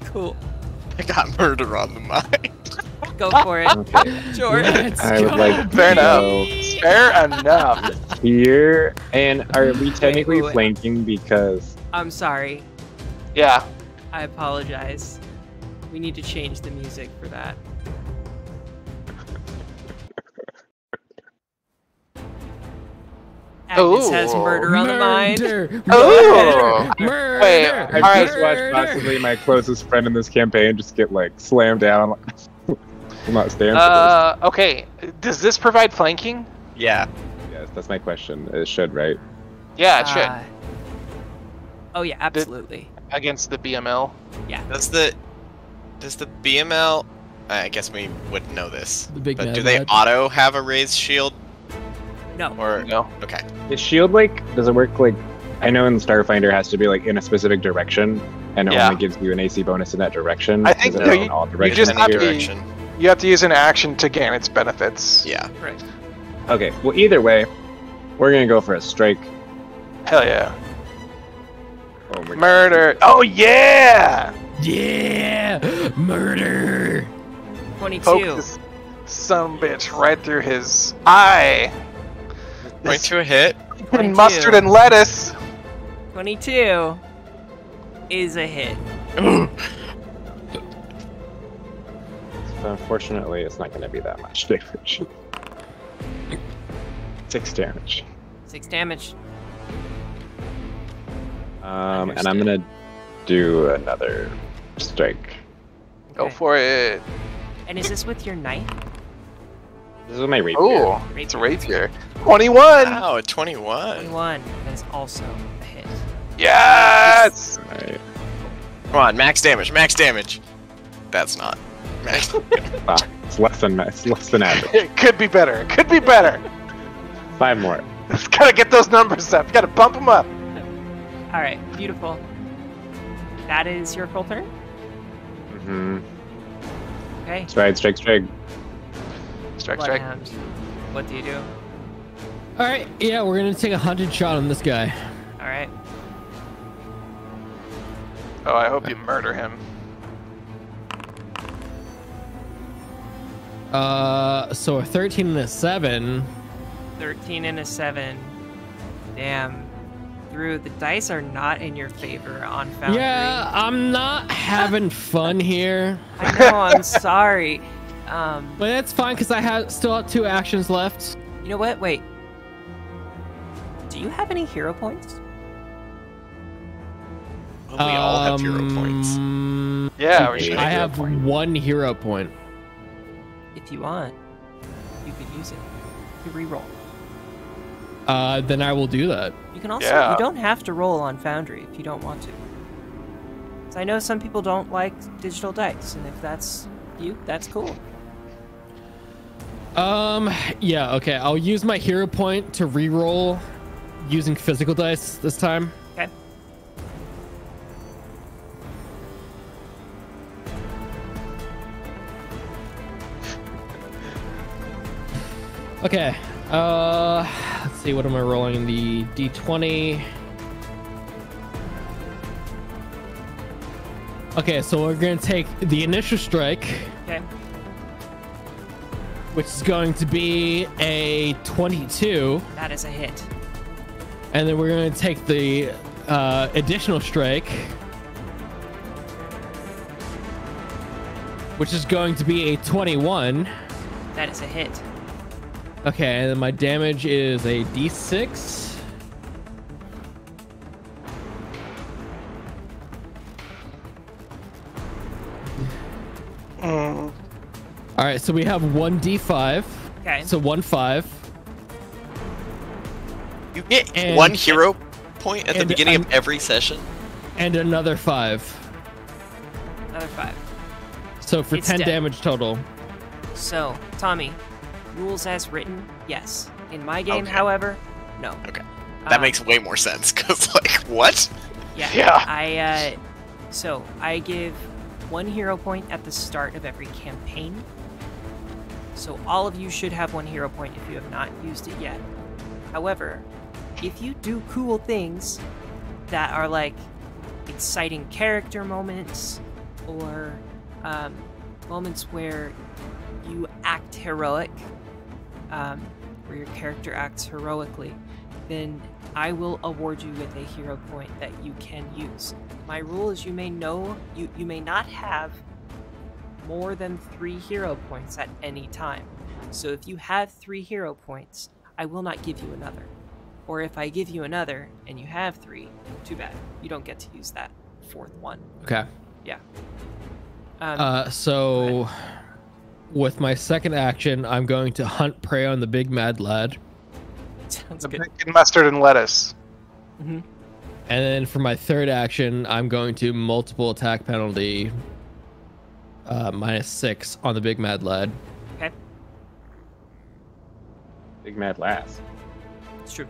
Cool. I got murder on the mind. Go for it, Okay. George. Let's I would go, like Fair to enough. go Fair enough. here. And are we technically wait. flanking because I'm sorry. Yeah. I apologize. We need to change the music for that. Agnes has Ooh. murder on the mind. Murder, Oh. murder, Wait, I've all right. just watched possibly my closest friend in this campaign just get like slammed down. I'm not stand for Okay. Does this provide flanking? Yeah. this. Yes, that's my question. It should, right? Yeah, it should. Oh yeah, absolutely. Against the BML. Does the BML? I guess we wouldn't know this. The big But mad do they lad. auto have a raised shield? No. Or No. okay. Is shield like? Does it work like? I know in Starfinder has to be like in a specific direction, and it Yeah. only gives you an AC bonus in that direction. I think Is it no, in you- all you directions just have here? to- Direction. You have to use an action to gain its benefits. Yeah. Right. Okay. Well, either way, we're gonna go for a strike. Hell yeah. Oh my God. Murder. Oh yeah. Yeah, murder. 22. Poke this some bitch right through his eye. Going to a hit. And 22. mustard and lettuce. 22 is a hit. So unfortunately, it's not gonna be that much damage. 6 damage. 6 damage. And I'm gonna do another strike. Go Okay. for it. And is this with your knife? This is my rapier. Oh, it's a rapier. 21. Wow, a 21. 21. That is also a hit. Yes. Alright. Come on, max damage, max damage. That's not max. Ah, it's less than average. It could be better. It could be better. 5 more. Just gotta get those numbers up. Gotta bump them up. All right, beautiful. That is your full turn? Mm-hmm. Okay. Strike. Strike. Strike. Bloodhound. What do you do? All right, yeah, we're gonna take a hunted shot on this guy. All right. Oh, I hope you murder him. So a 13 and a 7. 13 and a 7. Damn. Drew, the dice are not in your favor on Foundry. Yeah, I'm not having fun here, I know, I'm sorry. but that's fine because I still have 2 actions left. You know what? Wait. Do you have any hero points? Oh, we all have hero points. Yeah, we should. I have 1 hero point. If you want, you could use it to reroll. Then I will do that. You can also, Yeah. you don't have to roll on Foundry if you don't want to. 'Cause I know some people don't like digital dice, and if that's you, that's cool. Yeah, okay. I'll use my hero point to reroll using physical dice this time. Okay. Okay. Let's see. What am I rolling? The D20. Okay, so we're gonna take the initial strike, Okay. which is going to be a 22, That is a hit. and then we're gonna take the additional strike, which is going to be a 21. That is a hit. Okay, and then my damage is a D6. Mm, All right, so we have 1 D5. Okay. So 1 5. You get And- 1 hero point at the and beginning I'm- of every session. And another 5. Another 5. So for It's 10 dead. damage total. So, Tommy, rules as written, yes. In my game, Okay. however, no. Okay. That makes way more sense, because, like, what? Yeah. Yeah. So I give 1 hero point at the start of every campaign. So all of you should have 1 hero point if you have not used it yet. However, if you do cool things that are like exciting character moments or moments where you act heroic, where your character acts heroically, then I will award you with a hero point that you can use. My rule is you may not have more than 3 hero points at any time. So if you have 3 hero points, I will not give you another. Or if I give you another and you have 3, too bad. You don't get to use that 4th one. Okay. Yeah. So with my second action, I'm going to hunt prey on the big mad lad. Sounds the good. bacon, mustard, and lettuce. Mm-hmm. And then for my third action, I'm going to multiple attack penalty -6 on the big mad lad. Okay, Big mad lass. it's true.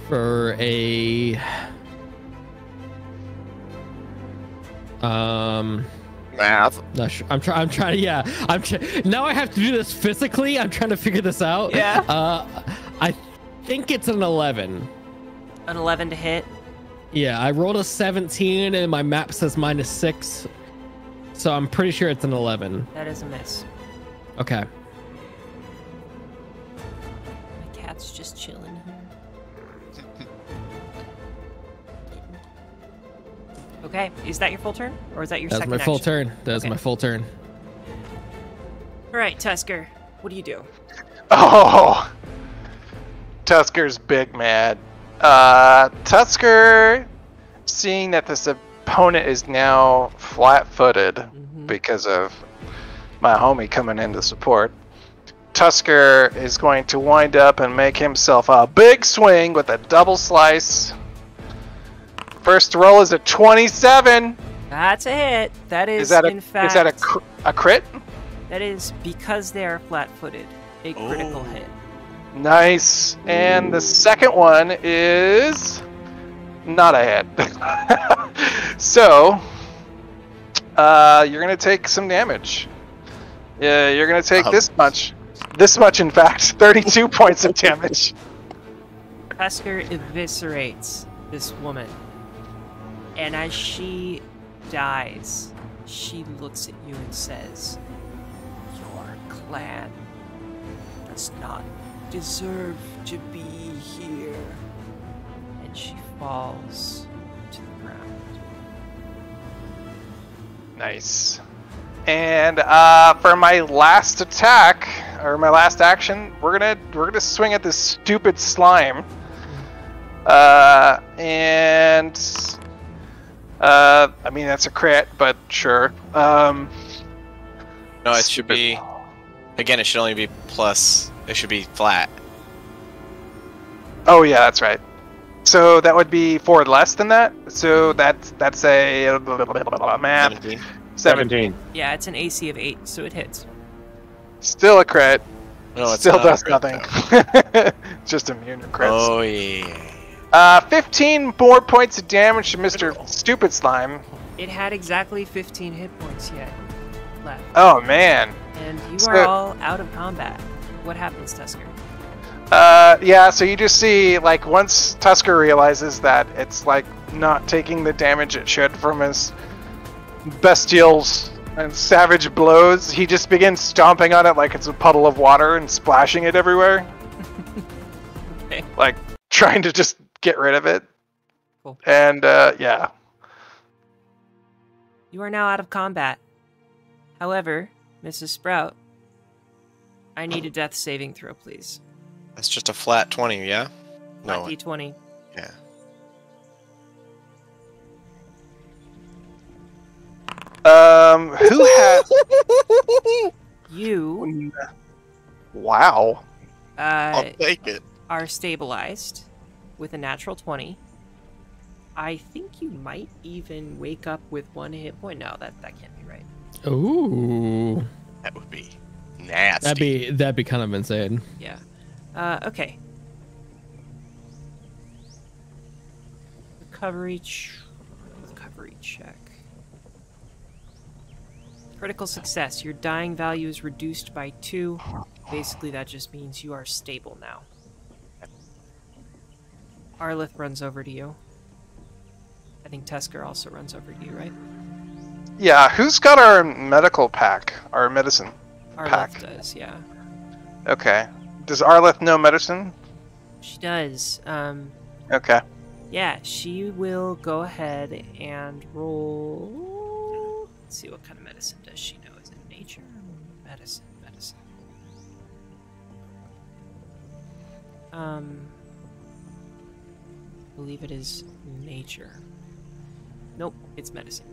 For a Math. not sure. I'm trying to, yeah. Now I have to do this physically. I'm trying to figure this out. Yeah. I think it's an 11. An 11 to hit. Yeah, I rolled a 17 and my map says -6. So I'm pretty sure it's an 11. That is a miss. Okay. My cat's just chilling here. Okay, is that your full turn? Or is that your That's second my full action? turn. That's Okay. my full turn. Alright, Tusker, what do you do? Oh, Tusker's big mad. Tusker, seeing that this opponent is now flat-footed Mhm. because of my homie coming in to support, Tusker is going to wind up and make himself a big swing with a double slice. First roll is a 27. That's a hit. That is, Is that in fact, a crit? that is because they are flat-footed. A critical hit. Nice. And the second one is not a hit. So, you're gonna take some damage. Yeah, you're gonna take this much. This much, in fact, 32 points of damage. Tusker eviscerates this woman. And as she dies, she looks at you and says, "Your clan does not deserve to be here." And she falls to the ground. Nice. And for my last attack, or my last action, we're gonna swing at this stupid slime. And I mean that's a crit, but sure. No, it should be. Again, it should only be plus. It should be flat. Oh yeah, that's right. So that would be 4 less than that. So that's a math. 17. 17. Yeah, it's an AC of 8, so it hits. Still a crit. No, it's Still not a does crit, nothing. though. Just immune to crits. Oh yeah. 15 more points of damage to Mr. Stupid Slime. It had exactly 15 hit points yet left. Oh man. And you So- are all out of combat. What happens, Tusker? Yeah, so you just see, like, once Tusker realizes that it's, like, not taking the damage it should from his bestials and savage blows, he just begins stomping on it like it's a puddle of water and splashing it everywhere. Okay. Like, trying to just get rid of it. Cool. And, yeah. You are now out of combat. However, Mrs. Sprout, I need a death saving throw, please. That's just a flat 20, yeah? Flat No. D20. Yeah. Who had... You Wow. I'll take it. are stabilized with a natural 20. I think you might even wake up with 1 hit point. No, that can't be right. Ooh, That would be nasty. that'd be kind of insane. Yeah. Okay. Recovery check. Critical success. Your dying value is reduced by 2. Basically, that just means you are stable now. Arlith runs over to you. I think Tusker also runs over to you, right? Yeah, who's got our medical pack? Our medicine pack? Arlith does, yeah. Okay. Does Arleth know medicine? She does. Okay. Yeah, she will go ahead and roll. Let's see, what kind of medicine does she know? Is it nature? Medicine. I believe it is nature. Nope, it's medicine.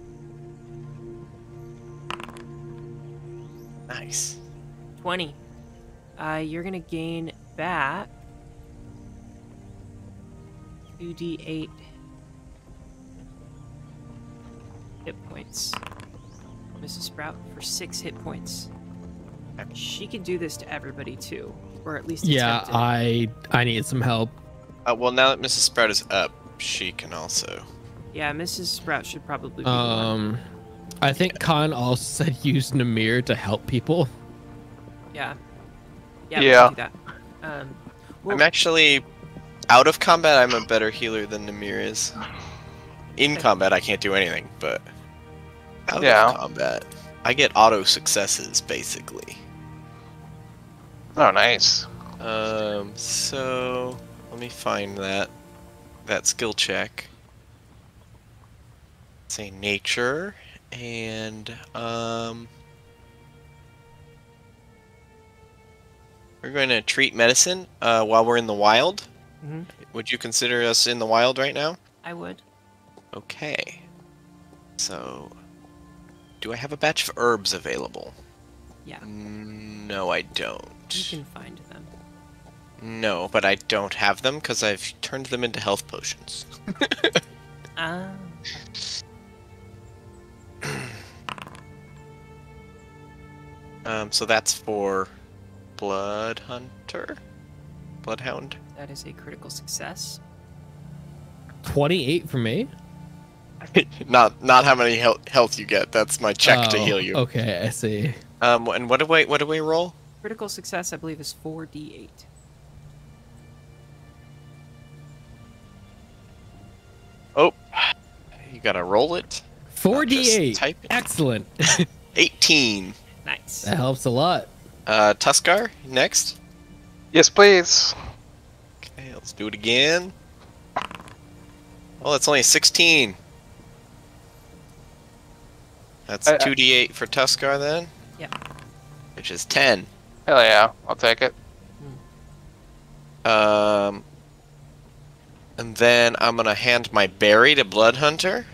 Nice. 20. You're gonna gain back 2d8 hit points. Mrs. Sprout for 6 hit points. She can do this to everybody too, or at least Yeah, attempt it. I need some help. Well, now that Mrs. Sprout is up, she can also. Yeah, Mrs. Sprout should probably be the one. I think Khan also said use Namir to help people. Yeah. Yeah. We can do that. I'm actually out of combat. I'm a better healer than Namir is. In combat, I can't do anything, but out Yeah. of combat, I get auto successes basically. Oh, nice. So let me find that skill check. Say nature, and we're going to treat medicine while we're in the wild. Mhm. Would you consider us in the wild right now? I would. Okay. So, do I have a batch of herbs available? Yeah. No, I don't. You can find them. No, but I don't have them because I've turned them into health potions. Ah. So that's for Bloodhound. That is a critical success. 28 for me. not how many health you get. That's my check to Oh, heal you. Okay, I see. And what do we roll? Critical success, I believe, is 4d8. Oh, you gotta roll it. 4d8. Just type it. Excellent. 18. Nice. That helps a lot. Tuskar, next. Yes, please. Okay, let's do it again. Oh, that's only 16. That's 2d8 for Tuskar then? Yep. Which is 10. Hell yeah, I'll take it. And then I'm gonna hand my berry to Bloodhunter.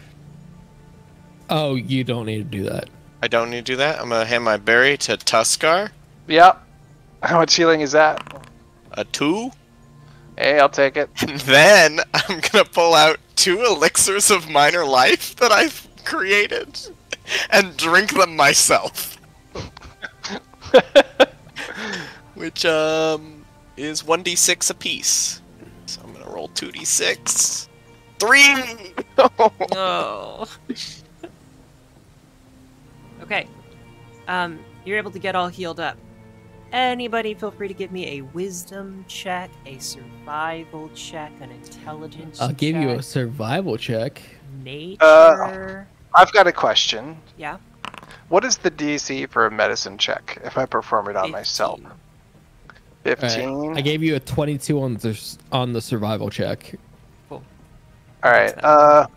Oh, you don't need to do that. I don't need to do that. I'm gonna hand my berry to Tuskar. Yep. How much healing is that? A 2. Hey, I'll take it. And then I'm gonna pull out 2 elixirs of minor life that I've created and drink them myself. Which is 1d6 apiece. So I'm gonna roll 2d6. 3! No. Okay. You're able to get all healed up. Anybody feel free to give me a wisdom check, a survival check, an intelligence check. I'll give you a survival check. Nature. I've got a question. Yeah. What is the DC for a medicine check if I perform it on myself? 15. All right, I gave you a 22 on the survival check. Cool. All right.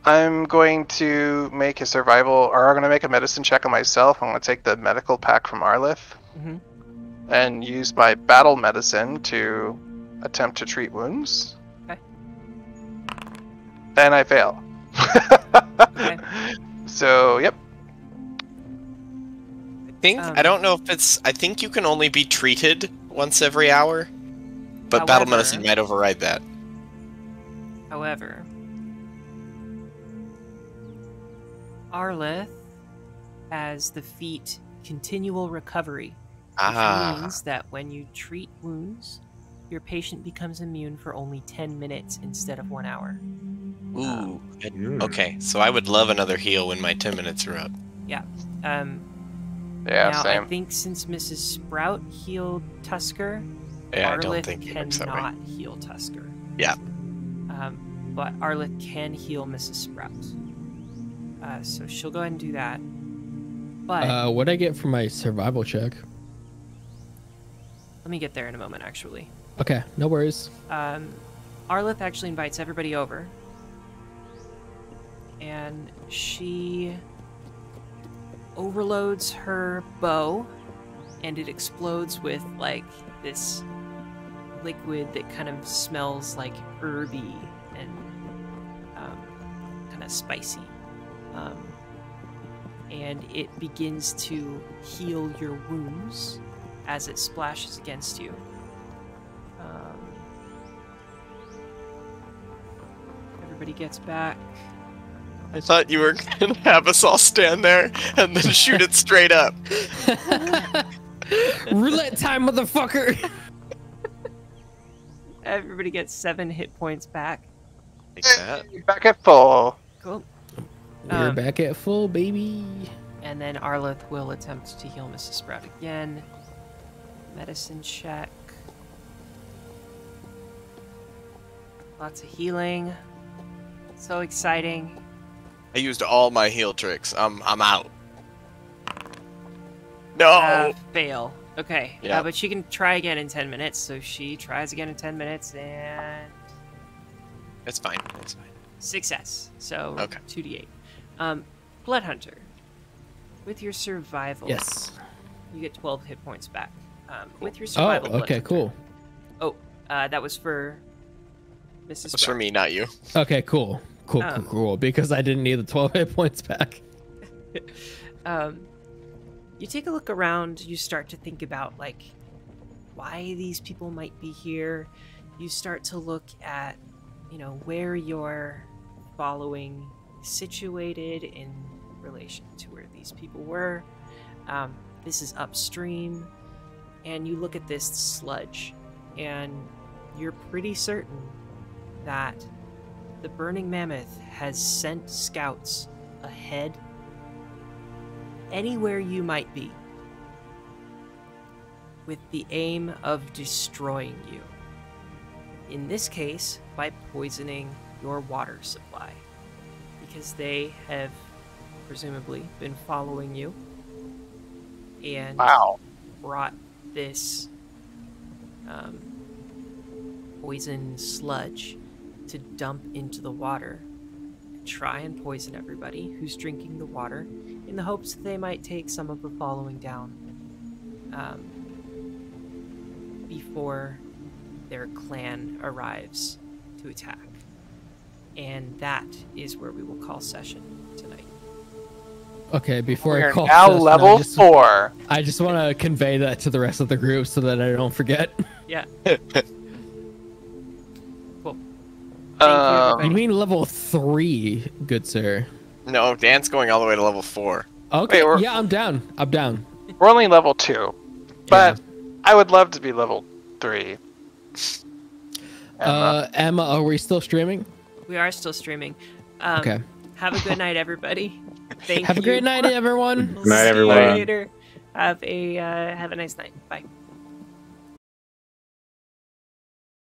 I'm going to make a survival, or I'm going to make a medicine check on myself. I'm going to take the medical pack from Arlith and use my battle medicine to attempt to treat wounds. Okay. And I fail. Okay. So, yep. I don't know if it's... I think you can only be treated once every hour. But battle medicine might override that. However, Arlith has the feat Continual Recovery, which means that when you treat wounds, your patient becomes immune for only 10 minutes instead of 1 hour. Ooh. Okay, so I would love another heal when my 10 minutes are up. Yeah. Yeah, Now, same. I think since Mrs. Sprout healed Tusker, Yeah, I don't Arlith think it works that way. cannot heal Tusker. Yeah. But Arlith can heal Mrs. Sprout. So she'll go ahead and do that. But What'd I get for my survival check? let me get there in a moment, actually. Okay, no worries. Arlith actually invites everybody over. And she overloads her bow, and it explodes with, like, this liquid that kind of smells like herby and kind of spicy. And it begins to heal your wounds as it splashes against you. Everybody gets back. I thought you were going to have us all stand there and then shoot it straight up. Roulette time, motherfucker! Everybody gets 7 hit points back. Like that. Back at full. Cool. We're back at full, baby. And then Arlith will attempt to heal Mrs. Sprout again. Medicine check. Lots of healing. So exciting. I used all my heal tricks. I'm out. No! Fail. Okay. Yeah. But she can try again in 10 minutes. So she tries again in 10 minutes and... It's fine. It's fine. Success. So Okay. 2d8. Blood Hunter. With your survival. Yes. You get 12 hit points back. With your survival. Oh, okay, Blood cool. Hunter. Oh, that was for Mrs. It's for me, not you. Okay, cool. Cool. Because I didn't need the 12 hit points back. You take a look around, you start to think about, like, why these people might be here. You start to look at, where your following is situated in relation to where these people were. This is upstream, and you look at this sludge, and you're pretty certain that the Burning Mammoth has sent scouts ahead anywhere you might be with the aim of destroying you. In this case, by poisoning your water supply, because they have presumably been following you and brought this poison sludge to dump into the water and try and poison everybody who's drinking the water in the hopes that they might take some of the following down before their clan arrives to attack. And that is where we will call session tonight. Okay, before We I are call now session, level 4. I just want to convey that to the rest of the group so that I don't forget. Yeah. Cool. Thank you, You everybody. mean level 3, good sir? No, Dan's going all the way to level 4. Okay, Wait, yeah, I'm down. I'm down. We're only level 2. But I would love to be level 3. Emma, are we still streaming? We are still streaming. Okay. Have a good night, everybody. Thank you. Have a great night, everyone. We'll Night, see everyone. you later. Have a nice night. Bye.